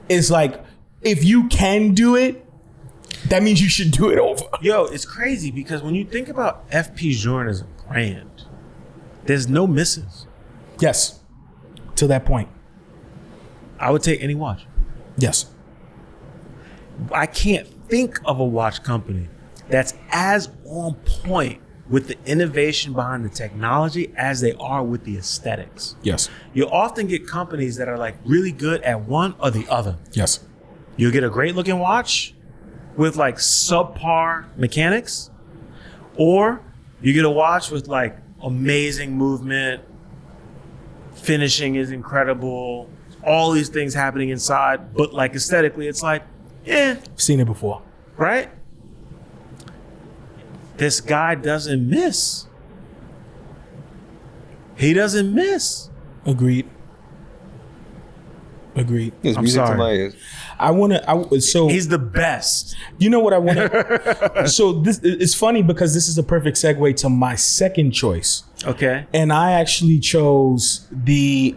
is like, if you can do it, that means you should do it over. Yo, it's crazy because when you think about FP Journe as a brand, there's no misses. Yes. To that point. I would take any watch. Yes. I can't think of a watch company that's as on point with the innovation behind the technology as they are with the aesthetics. Yes. You'll often get companies that are like really good at one or the other. Yes. You'll get a great looking watch with like subpar mechanics, or you get a watch with like amazing movement, finishing is incredible, all these things happening inside, but like aesthetically, it's like, yeah. Seen it before. Right? This guy doesn't miss. He doesn't miss. Agreed. It's I'm music to sorry. my ears. So He's the best. you know what I want to, so this it's funny because this is a perfect segue to my second choice. Okay. And I actually chose the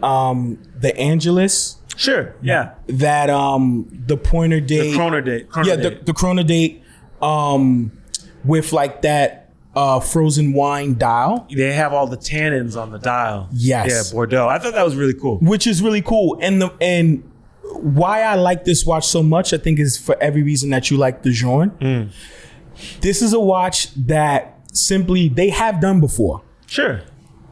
Angelus, Sure. Yeah. that the pointer date. The Chrono Date. The Chrono Date with like that frozen wine dial. They have all the tannins on the dial. Yes. Yeah, Bordeaux. I thought that was really cool. Which is really cool. And why I like this watch so much, I think, is for every reason that you like the Journe. This is a watch that simply they have done before. Sure.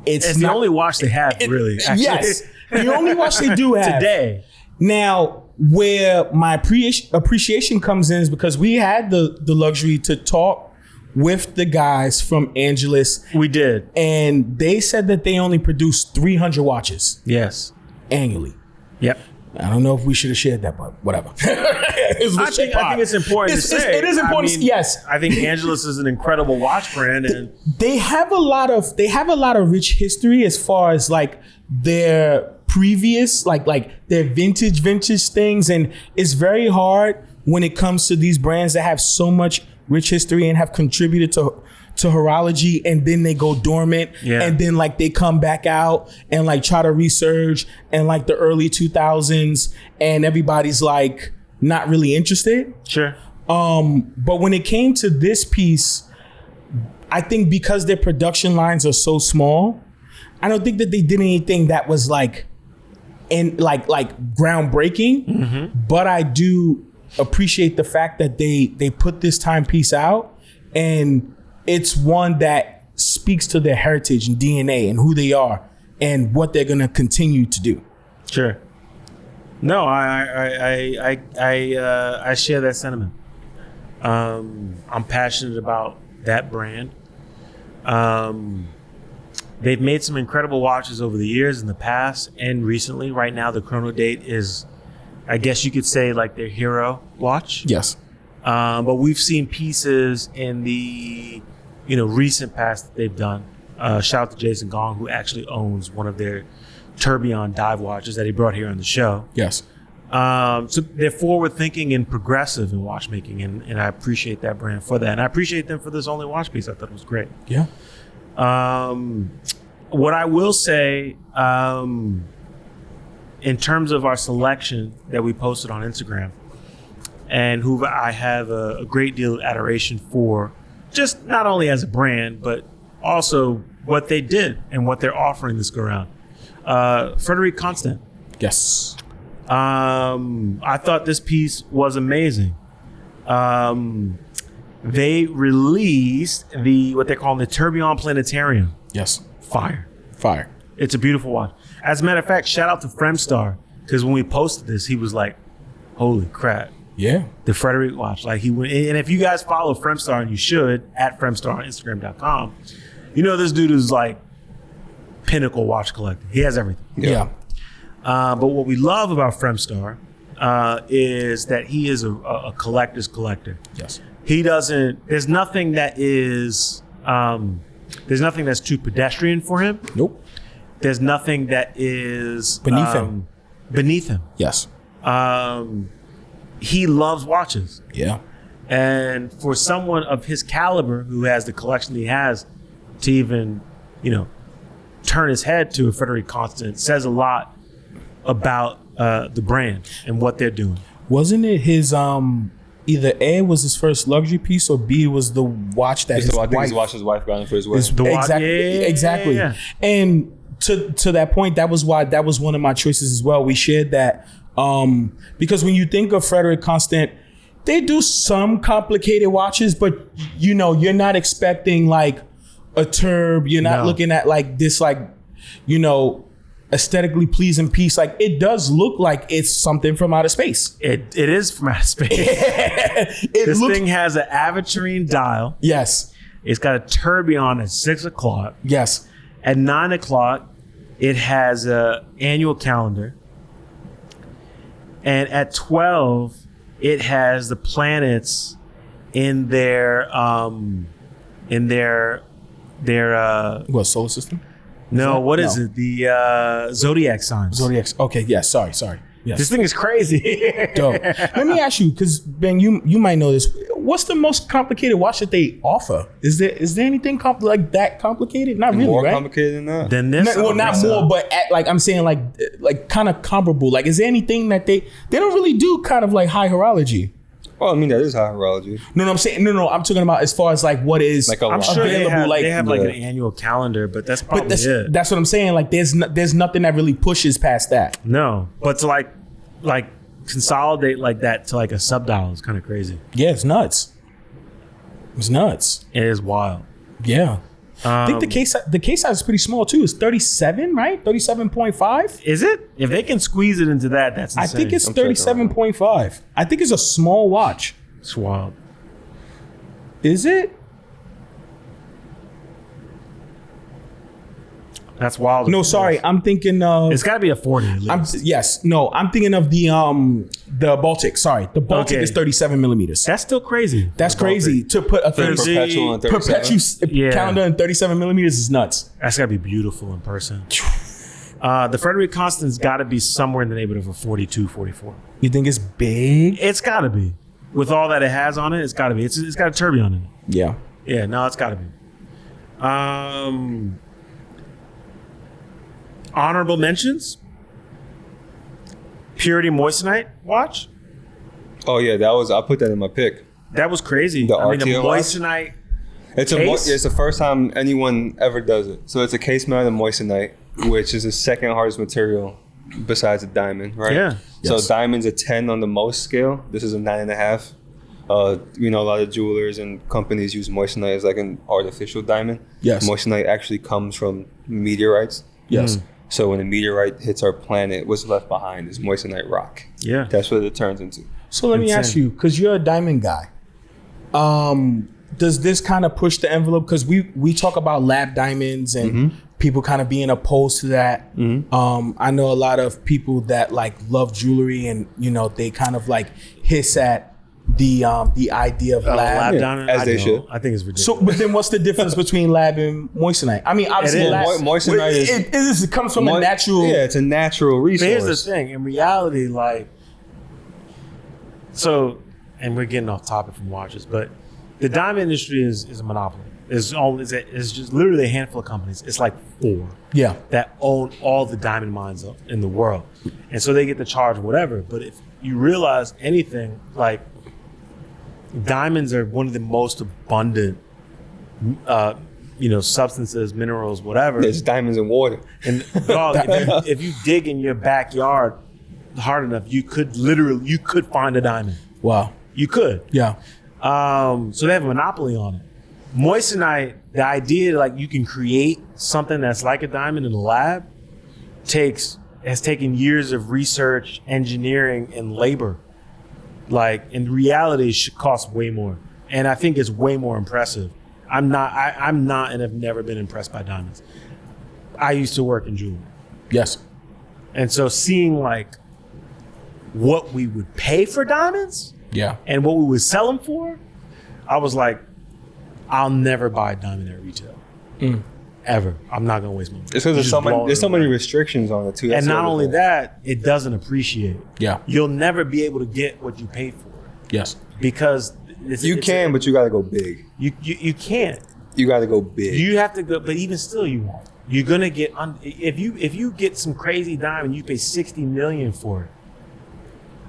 It's the only watch they have, really. Actually. Yes. The only watch they do have. Today. Now, where my appreciation comes in is because we had the luxury to talk with the guys from Angelus. We did. And they said that they only produce 300 watches Yes. annually. Yep. I don't know if we should have shared that, but whatever. I think it's important to say. It is important. I mean, yes. I think Angelus is an incredible watch brand, and They have a lot of rich history as far as like their previous, like their vintage things. And it's very hard when it comes to these brands that have so much rich history and have contributed to horology, and then they go dormant, and then like they come back out and like try to resurge in like the early 2000s, and everybody's like not really interested. sure. But when it came to this piece, I think because their production lines are so small, I don't think that they did anything that was like groundbreaking. But I do appreciate the fact that they put this timepiece out, and it's one that speaks to their heritage and DNA and who they are and what they're gonna continue to do. Sure. No, I share that sentiment. I'm passionate about that brand. They've made some incredible watches over the years, in the past and recently. Right now, the Chrono Date is, I guess you could say, like their hero watch. Yes. But we've seen pieces in the recent past that they've done. Shout out to Jason Gong, who actually owns one of their Tourbillon dive watches that he brought here on the show. Yes. So they're forward thinking and progressive in watchmaking, and I appreciate that brand for that. And I appreciate them for this only watch piece. I thought it was great. Yeah. What I will say, in terms of our selection that we posted on Instagram, and who I have a great deal of adoration for, just not only as a brand, but also what they did and what they're offering this go around. Frederic Constant. Yes. I thought this piece was amazing. they released what they're calling the Tourbillon Planetarium. Yes. Fire. It's a beautiful watch. As a matter of fact, shout out to Fremstar, because when we posted this, he was like, holy crap. Yeah. The Frederick watch. Like he went, and if you guys follow Fremstar, and you should, at Fremstar on Instagram.com, you know this dude is like pinnacle watch collector. He has everything. Yeah. But what we love about Fremstar is that he is a collector's collector. Yes. He doesn't, there's nothing that's too pedestrian for him. Nope. There's nothing that is beneath him. Yes. He loves watches. Yeah. And for someone of his caliber who has the collection he has to even, turn his head to a Frederick Constant says a lot about the brand and what they're doing. Wasn't it his either A was his first luxury piece or B was the watch that his wife got him for his wedding. Exactly. Yeah. And to that point, that was one of my choices as well. We shared that because when you think of Frederick Constant, they do some complicated watches, but you're not expecting like a Turb. You're not looking at like this aesthetically pleasing piece. Like it does look like it's something from outer space. It is from outer space. This thing has an aventurine dial. Yes. It's got a tourbillon at 6 o'clock. Yes. At 9 o'clock, it has a annual calendar. And at 12, it has the planets in their what, solar system? No, what is it? The zodiac signs. Zodiacs. Okay, yes. Sorry. Yes. This thing is crazy. Dope. Let me ask you, because Ben, you might know this. What's the most complicated watch that they offer? Is there anything like that complicated? Not really, more right? complicated than that. Than this? Not more, but I'm saying like kind of comparable. Like, is there anything that they don't really do kind of like high horology? Well, I mean, that is high horology. No, I'm saying no. I'm talking about as far as like what is like I'm sure available. They have like an annual calendar, but that's probably it. That's what I'm saying. Like, there's nothing that really pushes past that. No, but to like consolidate like that to like a subdial is kind of crazy. Yeah, it's nuts. It is wild. Yeah. I think the case size is pretty small too. It's 37, right? 37.5. Is it? If they can squeeze it into that, that's insane. I think it's 37.5. I think it's a small watch. It's wild. Is it? That's wild. No, sorry. I'm thinking of. It's got to be a 40 at least. I'm thinking of the Baltic. Sorry, the Baltic is 37 millimeters. That's still crazy. That's crazy to put a perpetual and 37. calendar in 37 millimeters is nuts. That's got to be beautiful in person. The Frederick Constant's got to be somewhere in the neighborhood of a 42, 44. You think it's big? It's got to be. With all that it has on it, it's got to be. It's got a tourbillon in it. Yeah. Yeah, no, it's got to be. Honorable mentions. Purity Moissanite watch. Oh yeah, I put that in my pick. That was crazy. The RTO Moissanite. It's it's the first time anyone ever does it. So it's a case mounted Moissanite, which is the second hardest material besides a diamond, right? Yeah. So diamond's a 10 on the most scale. This is a 9.5. A lot of jewelers and companies use Moissanite as like an artificial diamond. Yes. Moissanite actually comes from meteorites. Yes. So when a meteorite hits our planet, what's left behind is moissanite rock. Yeah. That's what it turns into. So let me ask you, because you're a diamond guy, does this kind of push the envelope? Because we talk about lab diamonds and people kind of being opposed to that. I know a lot of people that like love jewelry and, they kind of like hiss at the idea of lab diamond, as they should. I think it's ridiculous. So, but then what's the difference between lab and moissanite? I mean, obviously, moissanite it comes from a natural. Yeah, it's a natural resource. But here's the thing: in reality, and we're getting off topic from watches, but the diamond industry is a monopoly. It's just literally a handful of companies. It's like 4 that own all the diamond mines in the world, and so they get to charge whatever. But if you realize anything, like diamonds are one of the most abundant, substances, minerals, whatever. There's diamonds in water. And dog, if you dig in your backyard hard enough, you could find a diamond. Wow. You could. Yeah. So they have a monopoly on it. Moissanite, the idea like you can create something that's like a diamond in the lab has taken years of research, engineering, and labor. Like in reality, it should cost way more. And I think it's way more impressive. I'm not and have never been impressed by diamonds. I used to work in jewelry. Yes. And so seeing like what we would pay for diamonds and what we would sell them for, I was like, I'll never buy a diamond at retail. Ever. I'm not going to waste money. It's because there's so many restrictions on it too. And not only that, it doesn't appreciate. Yeah. You'll never be able to get what you paid for. Yes. Because you can, but you got to go big. You can't. You got to go big. You have to go, but even still, you won't. You're gonna get if you get some crazy diamond, you pay $60 million for it.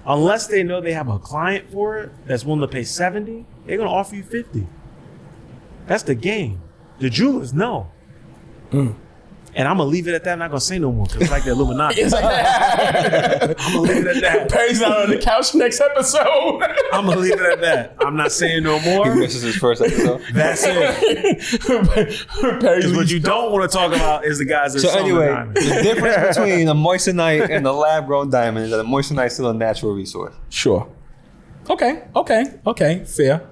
Unless they know they have a client for it that's willing to pay $70, they're gonna offer you $50. That's the game. The jewelers know. And I'm gonna leave it at that. I'm not gonna say no more because it's like the Illuminati. It's like that. I'm gonna leave it at that. Perry's not on the couch next episode. I'm gonna leave it at that. I'm not saying no more. He misses his first episode. That's it. Because what you don't want to talk about is the guys that sell the diamond. The difference between a moissanite and a lab-grown diamond is that a moissanite is still a natural resource. Sure. Okay. Fair.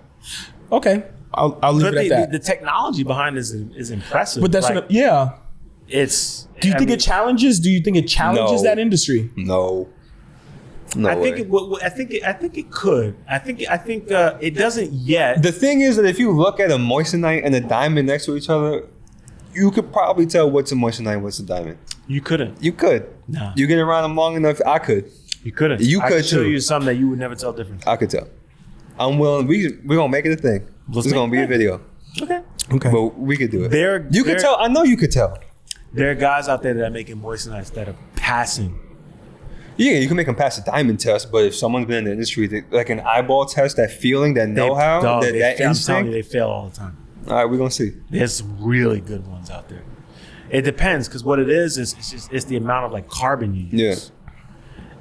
Okay. I'll leave it at that. The technology behind this is impressive. But that's like, It's. Do you think it challenges? Do you think it challenges that industry? No. No I way. think it could. I think it doesn't yet. The thing is that if you look at a moissanite and a diamond next to each other, you could probably tell what's a moissanite and what's a diamond. You couldn't. You could. No. You get around them long enough. I could. You couldn't. I could show too. you something that you would never tell different. I could tell. I'm willing. We're gonna make it a thing. It's gonna be a video. Okay. But we could do it. You could there- tell. I know you could tell. There are guys out there that are making moissanites that are passing. Yeah, you can make them pass a diamond test, but if someone's been in the industry, like an eyeball test, that feeling, that know-how, that I'm telling you, instinct. they fail all the time. All right, we're gonna see. There's some really good ones out there. It depends because what it is it's the amount of like carbon you use. Yeah.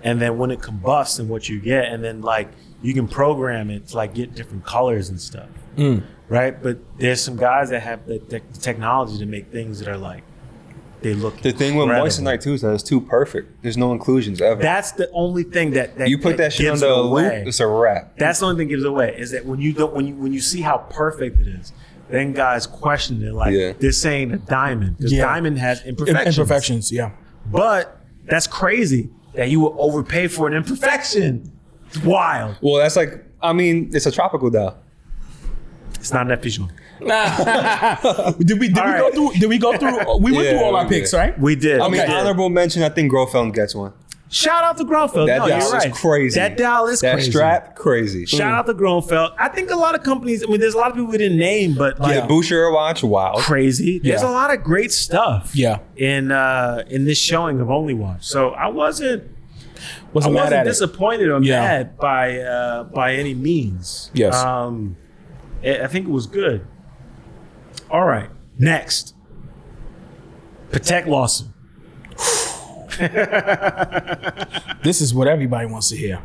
And then when it combusts and what you get, and then like you can program it to like get different colors and stuff, right? But there's some guys that have the technology to make things that are like they look. The thing with incredible. moissanite too is that it's too perfect. There's no inclusions ever. That's the only thing that you put that shit gives under it a away. loop, it's a wrap. That's the only thing that gives it away is that when you see how perfect it is, then guys question it like this ain't a diamond because diamond has imperfections. Yeah. But that's crazy that you will overpay for an imperfection. It's wild. Well, that's like, I mean, it's a tropical dial. It's not an efficient. Did we go through? We went through all our picks, right? We did. I mean, honorable mention. I think Grofeld gets one. Shout out to Grofeld. That no, dial you're right. is crazy. That dial is that crazy. That strap, crazy. Shout out to Grofeld. I think a lot of companies. I mean, there's a lot of people we didn't name, but like Boucher watch, wow, crazy. There's a lot of great stuff. Yeah. In this showing of Only Watch, so I wasn't mad at disappointed or mad by any means. Yes. I think it was good. All right. Next. Patek lawsuit. This is what everybody wants to hear.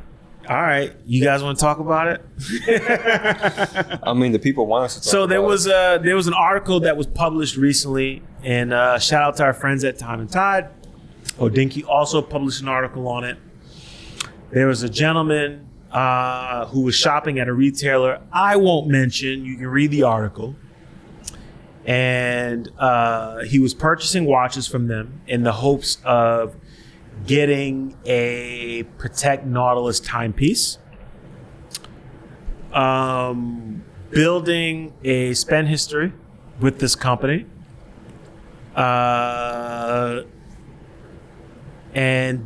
All right. You guys want to talk about it? I mean, the people want us to talk about it. There was an article that was published recently, and shout out to our friends at Time and Tide. Odinky also published an article on it. There was a gentleman who was shopping at a retailer I won't mention. You can read the article. And he was purchasing watches from them in the hopes of getting a Patek Nautilus timepiece, building a spend history with this company, and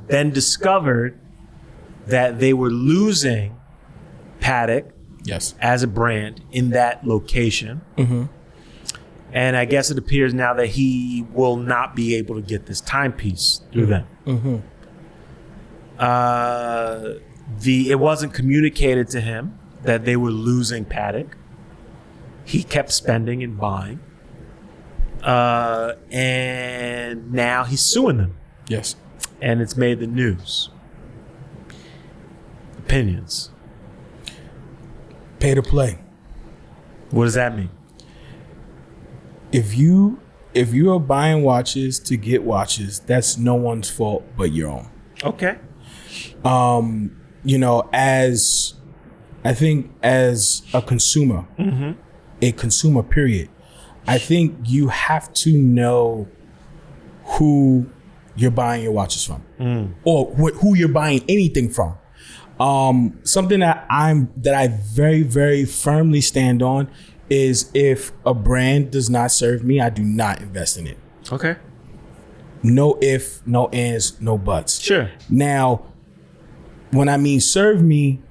then discovered that they were losing Patek as a brand in that location. Mm-hmm. And I guess it appears now that he will not be able to get this timepiece through them. Mm-hmm. It wasn't communicated to him that they were losing Patek. He kept spending and buying. And now he's suing them. Yes. And it's made the news. Opinions. Pay to play. What does that mean? If you are buying watches to get watches, that's no one's fault but your own. Okay. You know, as I think as a consumer, a consumer period, I think you have to know who you're buying your watches from, or who you're buying anything from. Something that I very, very firmly stand on is if a brand does not serve me, I do not invest in it. Okay. No if, no ands, no buts. Sure. Now, when I mean serve me,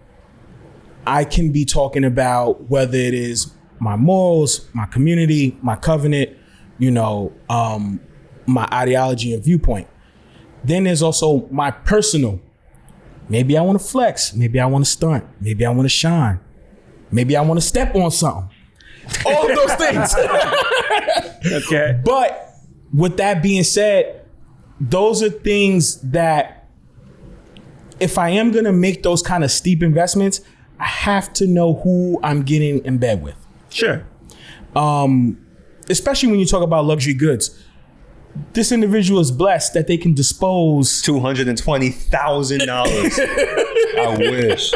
I can be talking about whether it is my morals, my community, my covenant, you know, my ideology and viewpoint. Then there's also my personal. Maybe I want to flex. Maybe I want to stunt. Maybe I want to shine. Maybe I want to step on something. All of those things. Okay. But with that being said, those are things that if I am going to make those kind of steep investments, I have to know who I'm getting in bed with. Sure. Especially when you talk about luxury goods. This individual is blessed that they can dispose $220,000. I wish.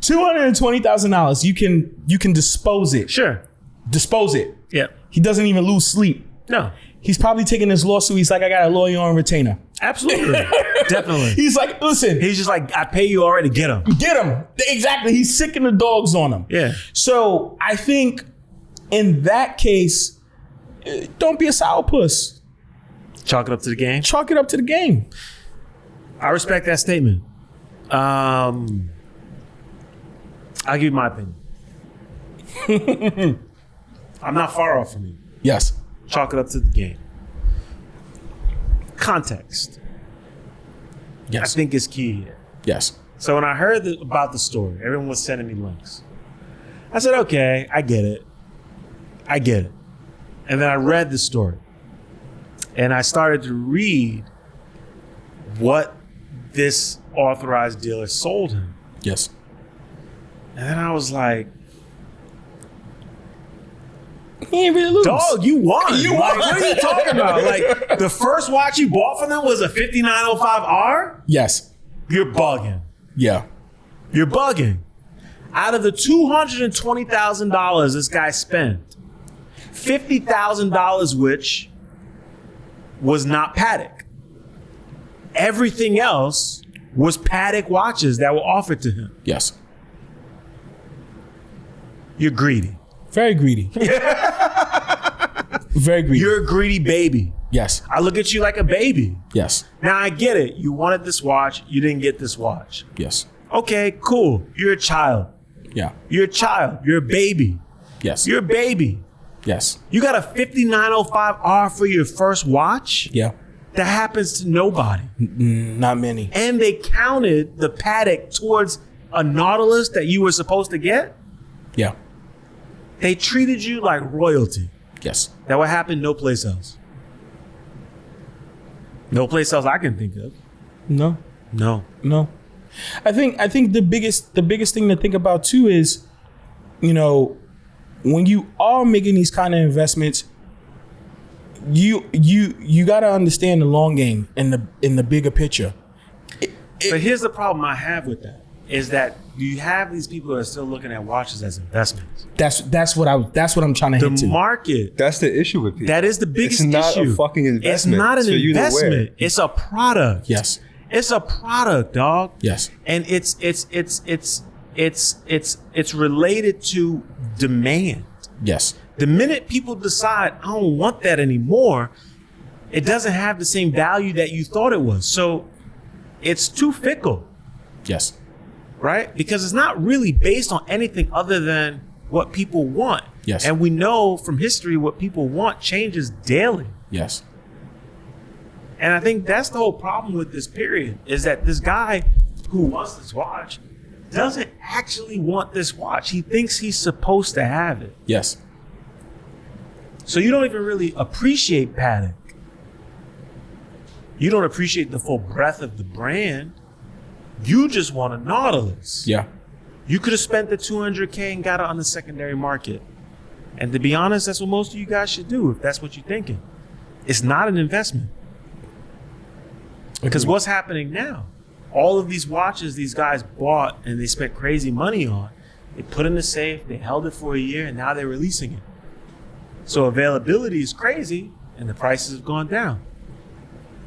$220,000. You can dispose it. Sure. Dispose it. Yeah. He doesn't even lose sleep. No. He's probably taking this lawsuit. He's like, I got a lawyer on retainer. Absolutely. Definitely. He's like, listen. He's just like, I pay you already. Get him. Get him. Exactly. He's sicking the dogs on him. Yeah. So I think in that case, don't be a sourpuss. Chalk it up to the game. Chalk it up to the game. I respect that statement. I'll give you my opinion. I'm not far off from you. Yes. Chalk it up to the game. Context. Yes. I think is key here. Yes. So when I heard about the story, everyone was sending me links. I said, okay, I get it. And then I read the story. And I started to read what this authorized dealer sold him. Yes. And then I was like, he ain't really lose. dog, you won. You Like, won. what are you talking about? Like, the first watch you bought from them was a 5905R? Yes. You're bugging. Yeah. You're bugging. Out of the $220,000 this guy spent, $50,000 which was not Patek. Everything else was Patek watches that were offered to him. Yes. You're greedy. Very greedy. Very greedy. You're a greedy baby. Yes. I look at you like a baby. Yes. Now I get it. You wanted this watch. You didn't get this watch. Yes. Okay, cool. You're a child. Yeah. You're a child. You're a baby. Yes. You're a baby. Yes. You got a 5905R for your first watch? Yeah. That happens to nobody. Not many. And they counted the Patek towards a Nautilus that you were supposed to get? Yeah. They treated you like royalty. Yes. That would happen no place else. No place else I can think of. No. No. No. I think the biggest thing to think about too is, you know, when you are making these kind of investments, you got to understand the long game and the bigger picture. But here's the problem I have with that is that you have these people that are still looking at watches as investments. That's what I'm trying to hit The to. market. That's the issue with people. That is the biggest issue. It's not a fucking investment. It's not an for you to wear. investment. It's a product. Yes. It's a product, dog. Yes. And it's related to demand. Yes. The minute people decide, I don't want that anymore, it doesn't have the same value that you thought it was. So it's too fickle, Yes. right? Because it's not really based on anything other than what people want. Yes. And we know from history what people want changes daily. Yes. And I think that's the whole problem with this period is that this guy who wants this watch doesn't actually want this watch. He thinks he's supposed to have it. Yes. So you don't even really appreciate Patek. You don't appreciate the full breadth of the brand. You just want a Nautilus. Yeah. You could have spent the $200K and got it on the secondary market. And to be honest, that's what most of you guys should do if that's what you're thinking. It's not an investment. Because what's happening now? All of these watches these guys bought and they spent crazy money on, they put in the safe, they held it for a year, and now they're releasing it. So availability is crazy and the prices have gone down.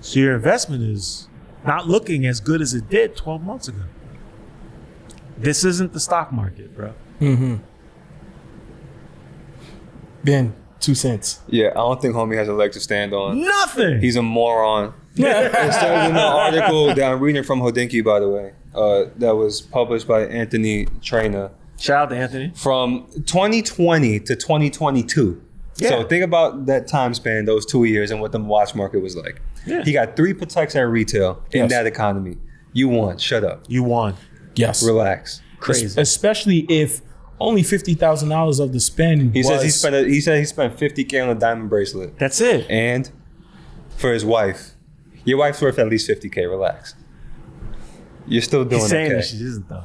So your investment is not looking as good as it did 12 months ago. This isn't the stock market, bro. Ben, 2 cents. Yeah, I don't think homie has a leg to stand on. Nothing. He's a moron. It says in the article that I'm reading from Hodinkee, by the way, that was published by Anthony Trainer. Shout out to Anthony. From 2020 to 2022. Yeah. So think about that time span, those 2 years, and what the watch market was like. Yeah. He got 3 Pateks at retail in that economy. You won. Shut up. You won. Yes. Relax. Crazy. Especially if only $50,000 of the spend He said he spent $50K on a diamond bracelet. That's it. And for his wife. Your wife's worth at least $50K. Relax. You're still doing He's saying okay. that she isn't, though.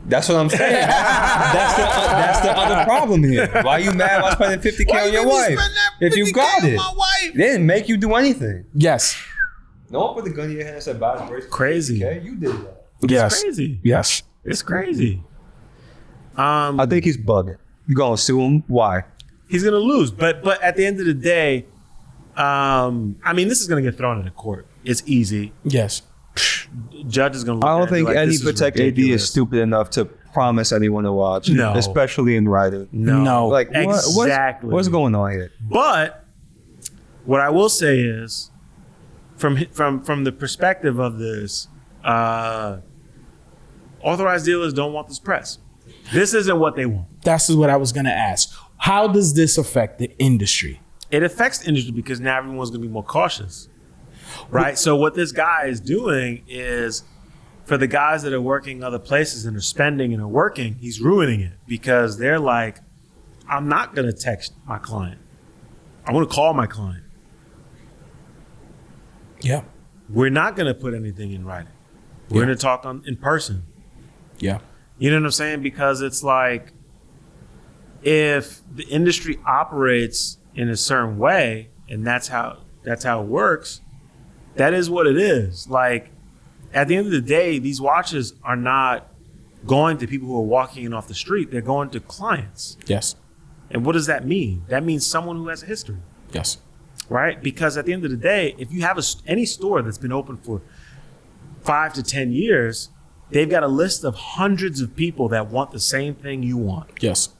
That's what I'm saying. that's the other problem here. Why are you mad about spending $50K on your wife? If you got it, they didn't make you do anything. Yes. No one put the gun in your hand and said, buy this bracelet. Crazy. Okay, you did that. Yes. It's crazy. Yes. It's crazy. I think he's bugging. You gonna sue him? Why? He's gonna lose. But at the end of the day, I mean, this is gonna get thrown into court. It's easy. Yes. Judge is gonna look I at don't it and think be like, any this is Patek AD ridiculous. is stupid enough to promise anyone to watch. No. Especially in writing. No. Like, Exactly. what's going on here? But what I will say is, from the perspective of this, authorized dealers don't want this press. This isn't what they want. That's what I was going to ask. How does this affect the industry? It affects the industry because now everyone's going to be more cautious, right? So what this guy is doing is, for the guys that are working other places and are spending and are working, he's ruining it because they're like, I'm not going to text my client. I want to call my client. Yeah. We're not going to put anything in writing. We're going to talk in person. Yeah. You know what I'm saying? Because it's like, if the industry operates in a certain way and that's how it works, that is what it is. Like, at the end of the day, these watches are not going to people who are walking in off the street. They're going to clients. Yes. And what does that mean? That means someone who has a history, Yes. right? Because at the end of the day, if you have any store that's been open for 5 to 10 years, they've got a list of hundreds of people that want the same thing you want, Yes.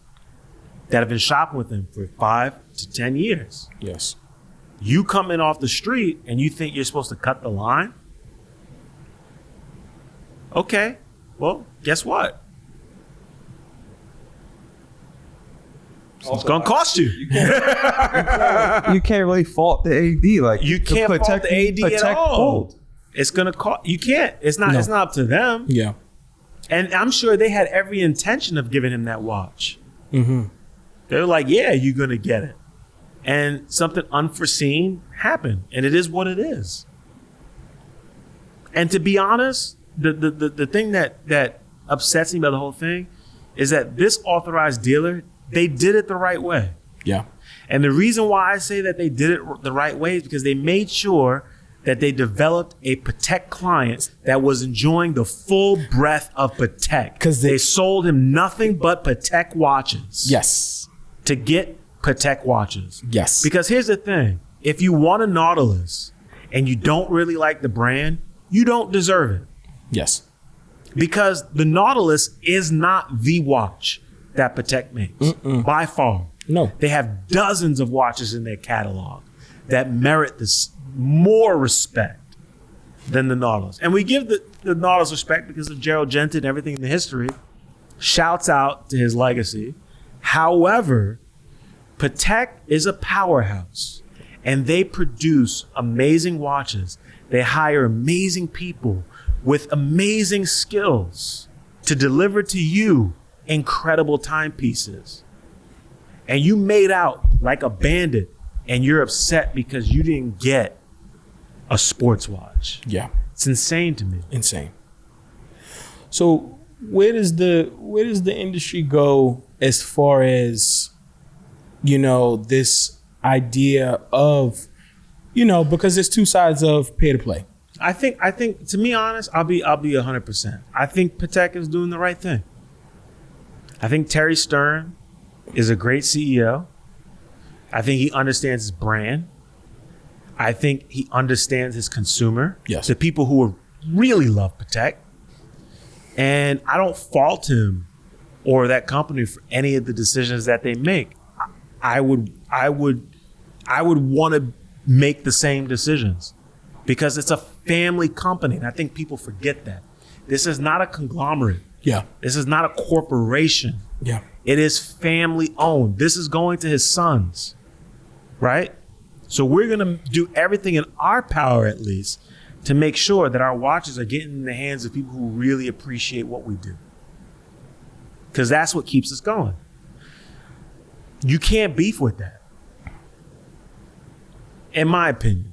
that have been shopping with them for 5 to 10 years. Yes. You come in off the street and you think you're supposed to cut the line? Okay, well, guess what? It's gonna cost you. You can't really fault the AD. Like, You can't fault the AD at all. pulled. It's gonna cost. You can't. It's not. No. It's not up to them. Yeah. And I'm sure they had every intention of giving him that watch. Mm-hmm. They were like, "Yeah, you're gonna get it," and something unforeseen happened, and it is what it is. And to be honest, the thing that upsets me about the whole thing is that this authorized dealer, they did it the right way. Yeah. And the reason why I say that they did it the right way is because they made sure that they developed a Patek client that was enjoying the full breadth of Patek. 'Cause they sold him nothing but Patek watches. Yes. To get Patek watches. Yes. Because here's the thing. If you want a Nautilus and you don't really like the brand, you don't deserve it. Yes. Because the Nautilus is not the watch that Patek makes, by far. No. They have dozens of watches in their catalog that merit this more respect than the Nautilus. And we give the Nautilus respect because of Gerald Genton and everything in the history. Shouts out to his legacy. However, Patek is a powerhouse and they produce amazing watches. They hire amazing people with amazing skills to deliver to you incredible timepieces. And you made out like a bandit and you're upset because you didn't get a sports watch. Yeah. It's insane to me. Insane. So where does the industry go as far as this idea of, because there's two sides of pay to play. I think to be honest, I'll be 100%. I think Patek is doing the right thing. I think Terry Stern is a great CEO. I think he understands his brand. I think he understands his consumer. Yes. The people who really love Patek. And I don't fault him or that company for any of the decisions that they make. I would want to make the same decisions because it's a family company. And I think people forget that. This is not a conglomerate. Yeah. This is not a corporation. Yeah. It is family owned. This is going to his sons, right? So we're going to do everything in our power, at least, to make sure that our watches are getting in the hands of people who really appreciate what we do. Because that's what keeps us going. You can't beef with that. In my opinion.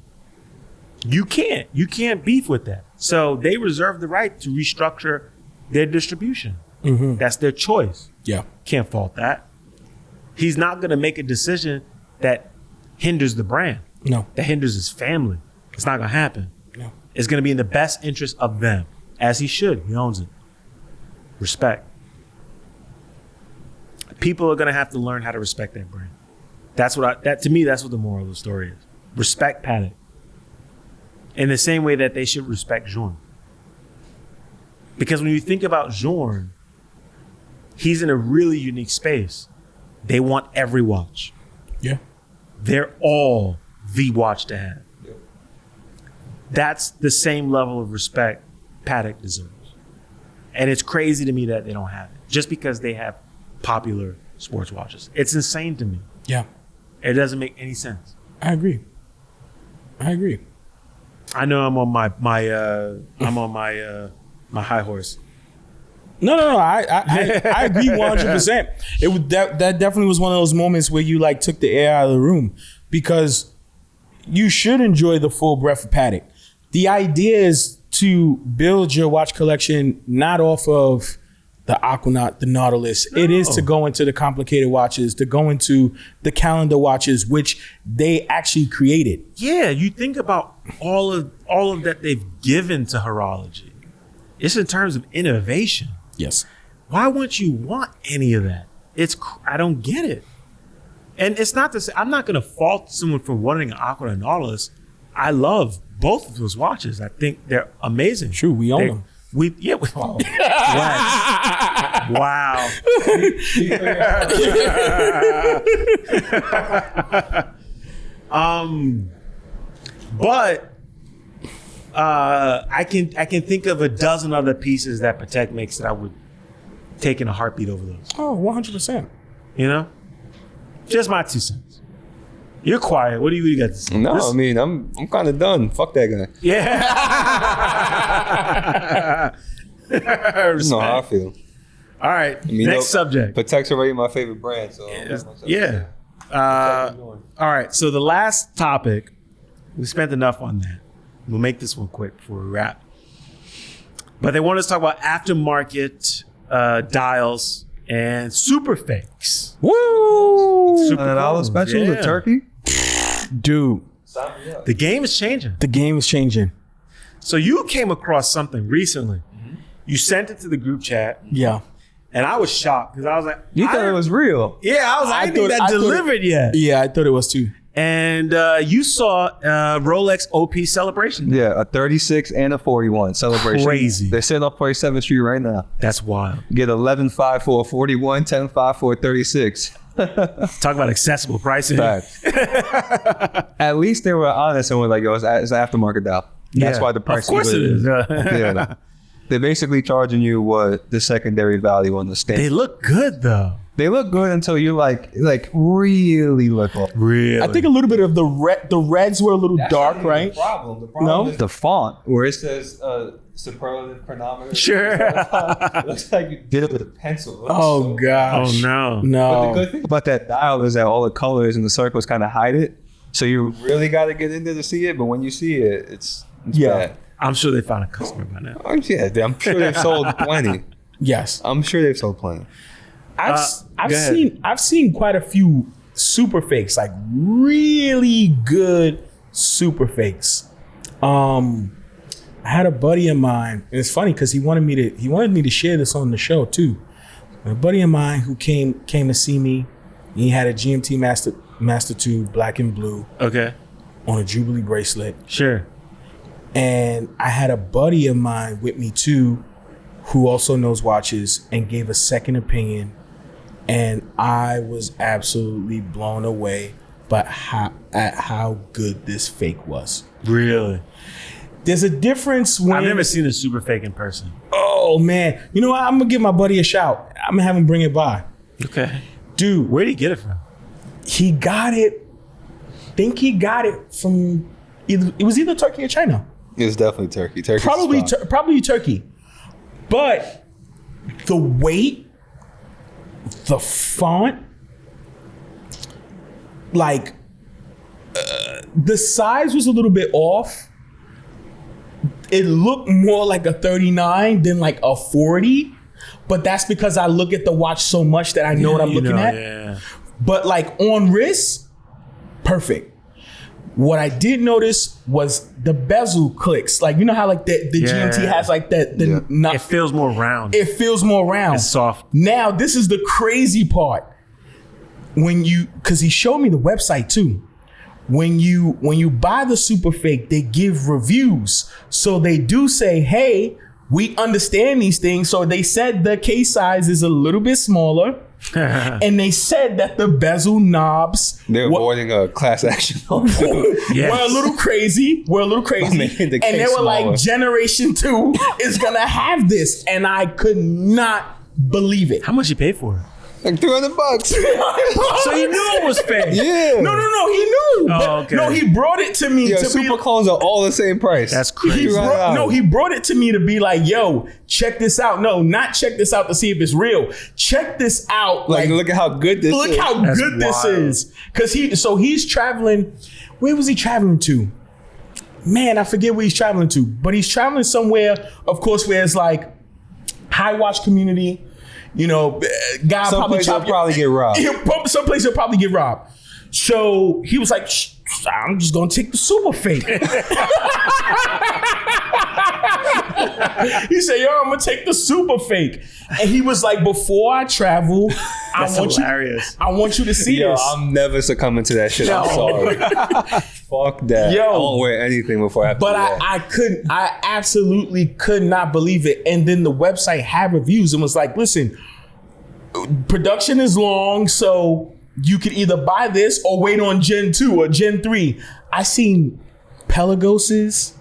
You can't. You can't beef with that. So they reserve the right to restructure their distribution. Mm-hmm. That's their choice. Yeah. Can't fault that. He's not going to make a decision that hinders the brand. No. That hinders his family. It's not going to happen. No. It's going to be in the best interest of them, as he should. He owns it. Respect. People are going to have to learn how to respect that brand. To me, that's what the moral of the story is. Respect Patek. In the same way that they should respect Journe. Because when you think about Journe, he's in a really unique space. They want every watch. Yeah. They're all the watch to have. Yep. That's the same level of respect Patek deserves. And it's crazy to me that they don't have it. Just because they have popular sports watches. It's insane to me. Yeah. It doesn't make any sense. I agree. I know I'm on my high horse. No. I agree 100%. That definitely was one of those moments where you like took the air out of the room because you should enjoy the full breadth of Patek. The idea is to build your watch collection not off of the Aquanaut, the Nautilus. No. It is to go into the complicated watches, to go into the calendar watches, which they actually created. Yeah, you think about all of that they've given to horology. It's in terms of innovation. Yes. Why wouldn't you want any of that? I don't get it. And it's not to say, I'm not going to fault someone for wanting an Aquanaut Nautilus. I love both of those watches. I think they're amazing. True, we own them. Wow. But I can think of a dozen other pieces that Patek makes that I would take in a heartbeat over those. Oh, 100%. You know? Just my 2 cents. You're quiet. What do you got to say? No, I mean, I'm kind of done. Fuck that guy. Yeah. You know how I feel. All right. Next subject. Patek's already my favorite brand. So yeah. All right. So the last topic, we spent enough on that. We'll make this one quick before we wrap. But they want us to talk about aftermarket dials and super fakes. Woo! $100 specials at Turkey? Dude. The game is changing. The game is changing. So you came across something recently. Mm-hmm. You sent it to the group chat. Yeah. And I was shocked because I was like, you thought it was real? Yeah, I think that delivered yet. Yeah, I thought it was too. And you saw Rolex OP celebration. Yeah, a 36 and a 41 celebration. Crazy. They're sitting off 47th Street right now. That's wild. Get 11.5 for a 41, 10.5 for a 36. Talk about accessible pricing. At least they were honest and were like, yo, it's an aftermarket dial. That's why the price. Of course it is. Yeah. They're basically charging you what the secondary value on the stamp. They look good though. They look good until you like really look up. Really? I think a little bit of the reds were a little dark, right? The problem is the font where it says superlative chronometer. Sure. It looks like you did it with a pencil. Oh gosh. Oh no. But the good thing about that dial is that all the colors and the circles kind of hide it. So you really got to get in there to see it. But when you see it, it's bad. I'm sure they found a customer by now. I'm sure they've sold plenty. Yes. I'm sure they've sold plenty. I've seen quite a few super fakes, like really good super fakes. I had a buddy of mine, and it's funny because he wanted me to share this on the show too. A buddy of mine who came to see me, he had a GMT Master 2 black and blue. Okay. On a Jubilee bracelet. Sure. And I had a buddy of mine with me too, who also knows watches and gave a second opinion. And I was absolutely blown away by how good this fake was. Really? There's a difference when... I've never seen a super fake in person. Oh, man. You know what? I'm going to give my buddy a shout. I'm going to have him bring it by. Okay. Dude. Where did he get it from? He got it... I think he got it from... It was either Turkey or China. It was definitely Turkey. Probably Turkey. But the weight, the font, like the size was a little bit off. It looked more like a 39 than like a 40, but that's because I look at the watch so much that I know what I'm looking at. Yeah. But like on wrist, perfect. What I did notice was the bezel clicks. Like, you know how like the GMT has like that. It feels more round. It feels more round. It's soft. Now, this is the crazy part. Because he showed me the website too. When you buy the super fake, they give reviews. So they do say, hey, we understand these things. So they said the case size is a little bit smaller. And they said that the bezel knobs... They're avoiding a class action. Yes. We're a little crazy. And they were like, Generation 2 is going to have this. And I could not believe it. How much you pay for it? Like $300. So you knew it was fake? Yeah. No, he knew. Okay. No, he brought it to me. Super clones are all the same price. That's crazy. He brought it to me to be like, yo, check this out. No, not check this out to see if it's real. Check this out. Like look at how good this is. Look how good this is. Because he's traveling. Where was he traveling to? Man, I forget where he's traveling to. But he's traveling somewhere, of course, where it's like high watch community. You know, guy someplace he'll probably get robbed. Someplace he'll probably get robbed. So he was like, I'm just going to take the super fake. He said, yo, I'm going to take the super fake. And he was like, before I travel, I want you to see this. I'm never succumbing to that shit. I'm sorry. Fuck that. Yo, I won't wear anything before I have to do that. I absolutely could not believe it. And then the website had reviews and was like, listen, production is long, so you could either buy this or wait on Gen 2 or Gen 3. I seen Pelagoses.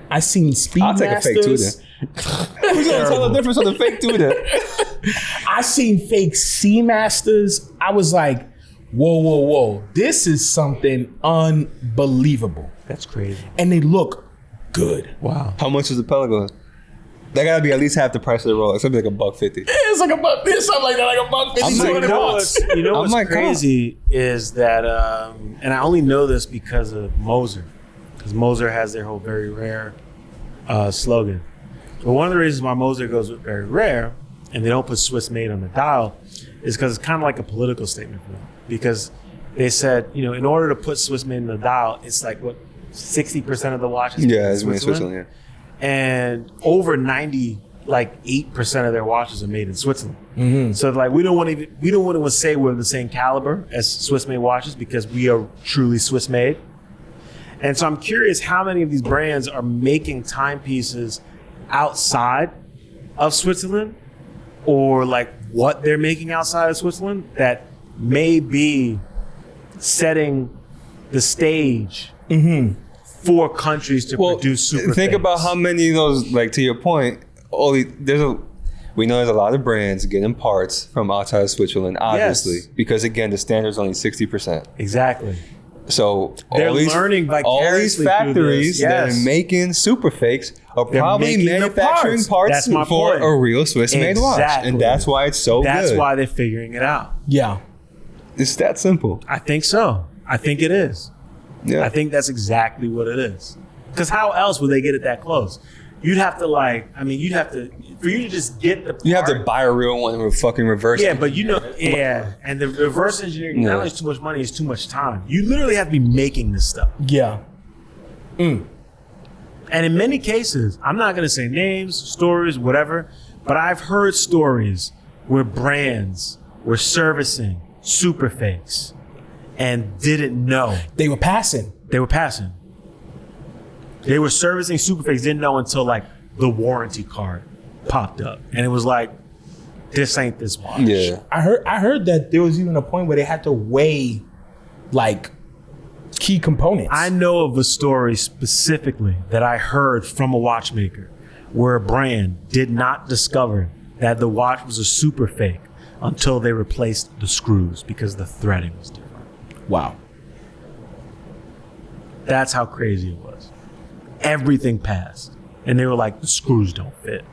I seen Speedmasters. I'll take a fake too then. Who's gonna tell the difference on the fake too then? I seen fake Seamasters. I was like, whoa. This is something unbelievable. That's crazy. And they look good. Wow. How much is the Pelagos? That gotta be at least half the price of the Rolex. Something like $150. It's like $150, something like that, like $150. You know what's crazy is that, and I only know this because of Moser, because Moser has their whole very rare slogan. But one of the reasons why Moser goes with very rare, and they don't put Swiss made on the dial, is because it's kind of like a political statement for them. Because they said, you know, in order to put Swiss made on the dial, it's like what 60% of the watches. Yeah, it's made in Switzerland. Yeah. And over 8% of their watches are made in Switzerland. Mm-hmm. So like we don't want to say we're the same caliber as Swiss made watches because we are truly Swiss made. And so I'm curious how many of these brands are making timepieces outside of Switzerland, or like what they're making outside of Switzerland that may be setting the stage for countries to produce super think things. about how many of those, like to your point, we know there's a lot of brands getting parts from outside of Switzerland, obviously, because again, the standard is only 60%. Exactly. So they're learning vicariously. All these factories that are making super fakes are probably manufacturing parts for a real Swiss-made watch, and that's why it's so good. That's why they're figuring it out. Yeah, it's that simple. I think so. I think it is. Yeah, I think that's exactly what it is. Because how else would they get it that close? you'd have to for you to just get the part, You have to buy a real one and fucking reverse yeah, it. but and the reverse engineering, not only is too much money, it's too much time. You literally have to be making this stuff. Yeah. And in many cases, I'm not going to say names, stories, whatever, but I've heard stories where brands were servicing super fakes and didn't know. They were passing. They were servicing super fakes, didn't know until like the warranty card popped up. And it was like, this ain't this watch. Yeah. I heard that there was even a point where they had to weigh like key components. I know of a story specifically that I heard from a watchmaker where a brand did not discover that the watch was a super fake until they replaced the screws because the threading was different. Wow. That's how crazy it was. Everything passed. And they were like, the screws don't fit.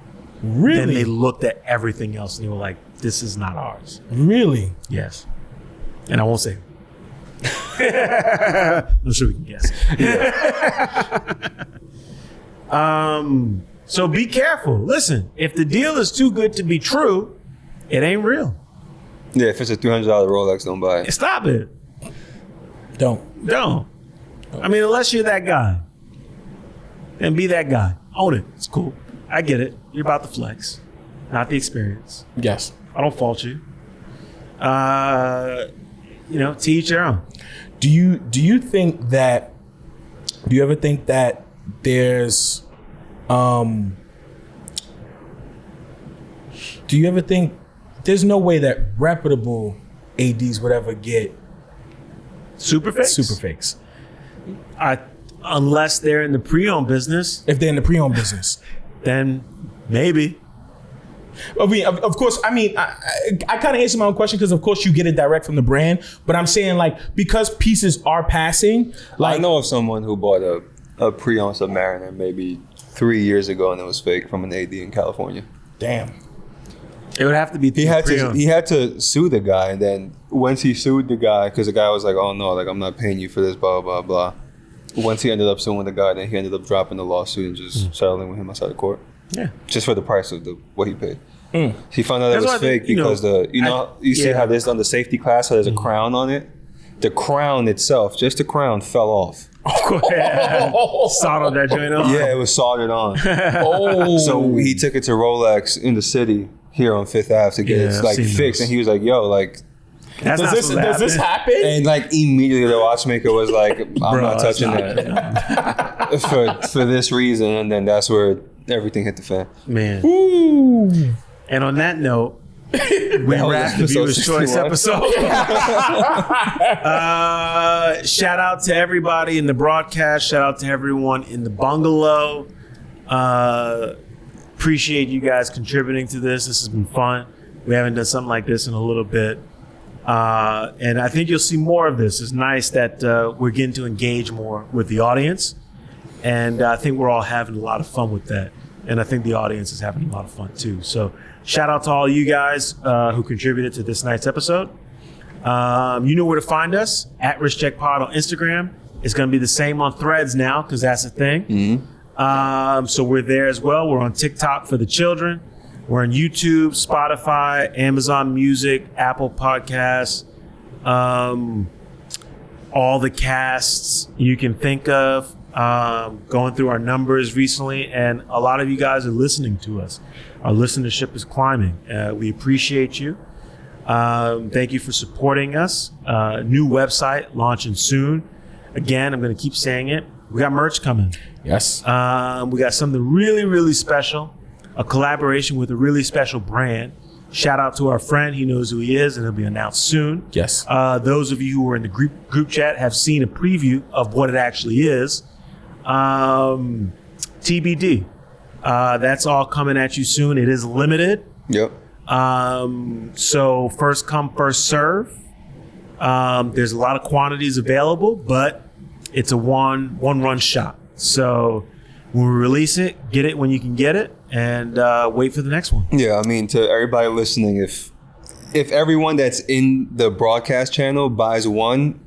Really? Then they looked at everything else and they were like, this is not ours. Really? Yes. And I won't say. I'm sure we can guess. So be careful. Listen, if the deal is too good to be true, it ain't real. Yeah, if it's a $300 Rolex, don't buy it. Stop it. Don't. I mean, unless you're that guy, then be that guy. Own it. It's cool. I get it. You're about the flex, not the experience. Yes. I don't fault you. To each their own. Do you ever think that there's do you ever think there's no way that reputable ADs would ever get Super fakes? super fakes? Unless they're in the pre-owned business, If they're in the pre-owned business. then maybe. I mean, of course, I kind of answer my own question because, of course, you get it direct from the brand. But I'm saying, like, because pieces are passing, like, I know of someone who bought a pre-owned Submariner maybe 3 years ago and it was fake from an AD in California. damn. It would have to be He had pre-owned. to sue the guy, and then once he sued the guy, because the guy was like, "Oh no, like I'm not paying you for this," blah blah blah. Once he ended up suing the guy, then he ended up dropping the lawsuit and just settling with him outside of court. Yeah. Just for the price of what he paid. He found out That's it why was I fake think, because you see how this on the safety class, so there's a crown on it. The crown itself, just the crown, fell off. Soldered that joint on. Yeah, it was soldered on. Oh. So he took it to Rolex in the city here on Fifth Ave to get Yeah, it I've like seen fixed, those. and he was like, "Yo, like." That's not supposed to Does this happen? And like immediately the watchmaker was like, "I'm not that's touching not that for this reason," and then that's where everything hit the fan. Man. Ooh. And on that note, we wrap the episode Viewer's Choice 61. episode. Shout out to everybody in the broadcast. Shout out to everyone in the bungalow. Appreciate you guys contributing to this. This has been fun. We haven't done something like this in a little bit. And I think you'll see more of this. It's nice that we're getting to engage more with the audience. And I think we're all having a lot of fun with that. And I think the audience is having a lot of fun too. So shout out to all you guys who contributed to this night's episode. You know where to find us, at RichCheckPod on Instagram. It's going to be the same on Threads now because that's a thing. So we're there as well. We're on TikTok for the children. We're on YouTube, Spotify, Amazon Music, Apple Podcasts, all the casts you can think of. Going through our numbers recently, and a lot of you guys are listening to us. Our listenership is climbing. We appreciate you. Thank you for supporting us. New website launching soon. Again, I'm going to keep saying it. We got merch coming. Yes. We got something really, really special. A collaboration with a really special brand. Shout out to our friend. He knows who he is, and it'll be announced soon. Yes. Those of you who are in the group chat have seen a preview of what it actually is. TBD. That's all coming at you soon. It is limited. Yep. So first come, first serve. There's a lot of quantities available, but it's a one run shot. So when we release it, get it when you can get it, and wait for the next one. Yeah, I mean, to everybody listening, if everyone that's in the broadcast channel buys one,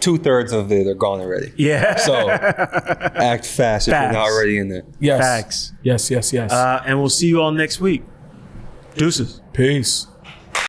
2/3 of it are gone already. Yeah. So act fast if you're not already in there. Yes. Facts. Yes. And we'll see you all next week. Deuces. Peace.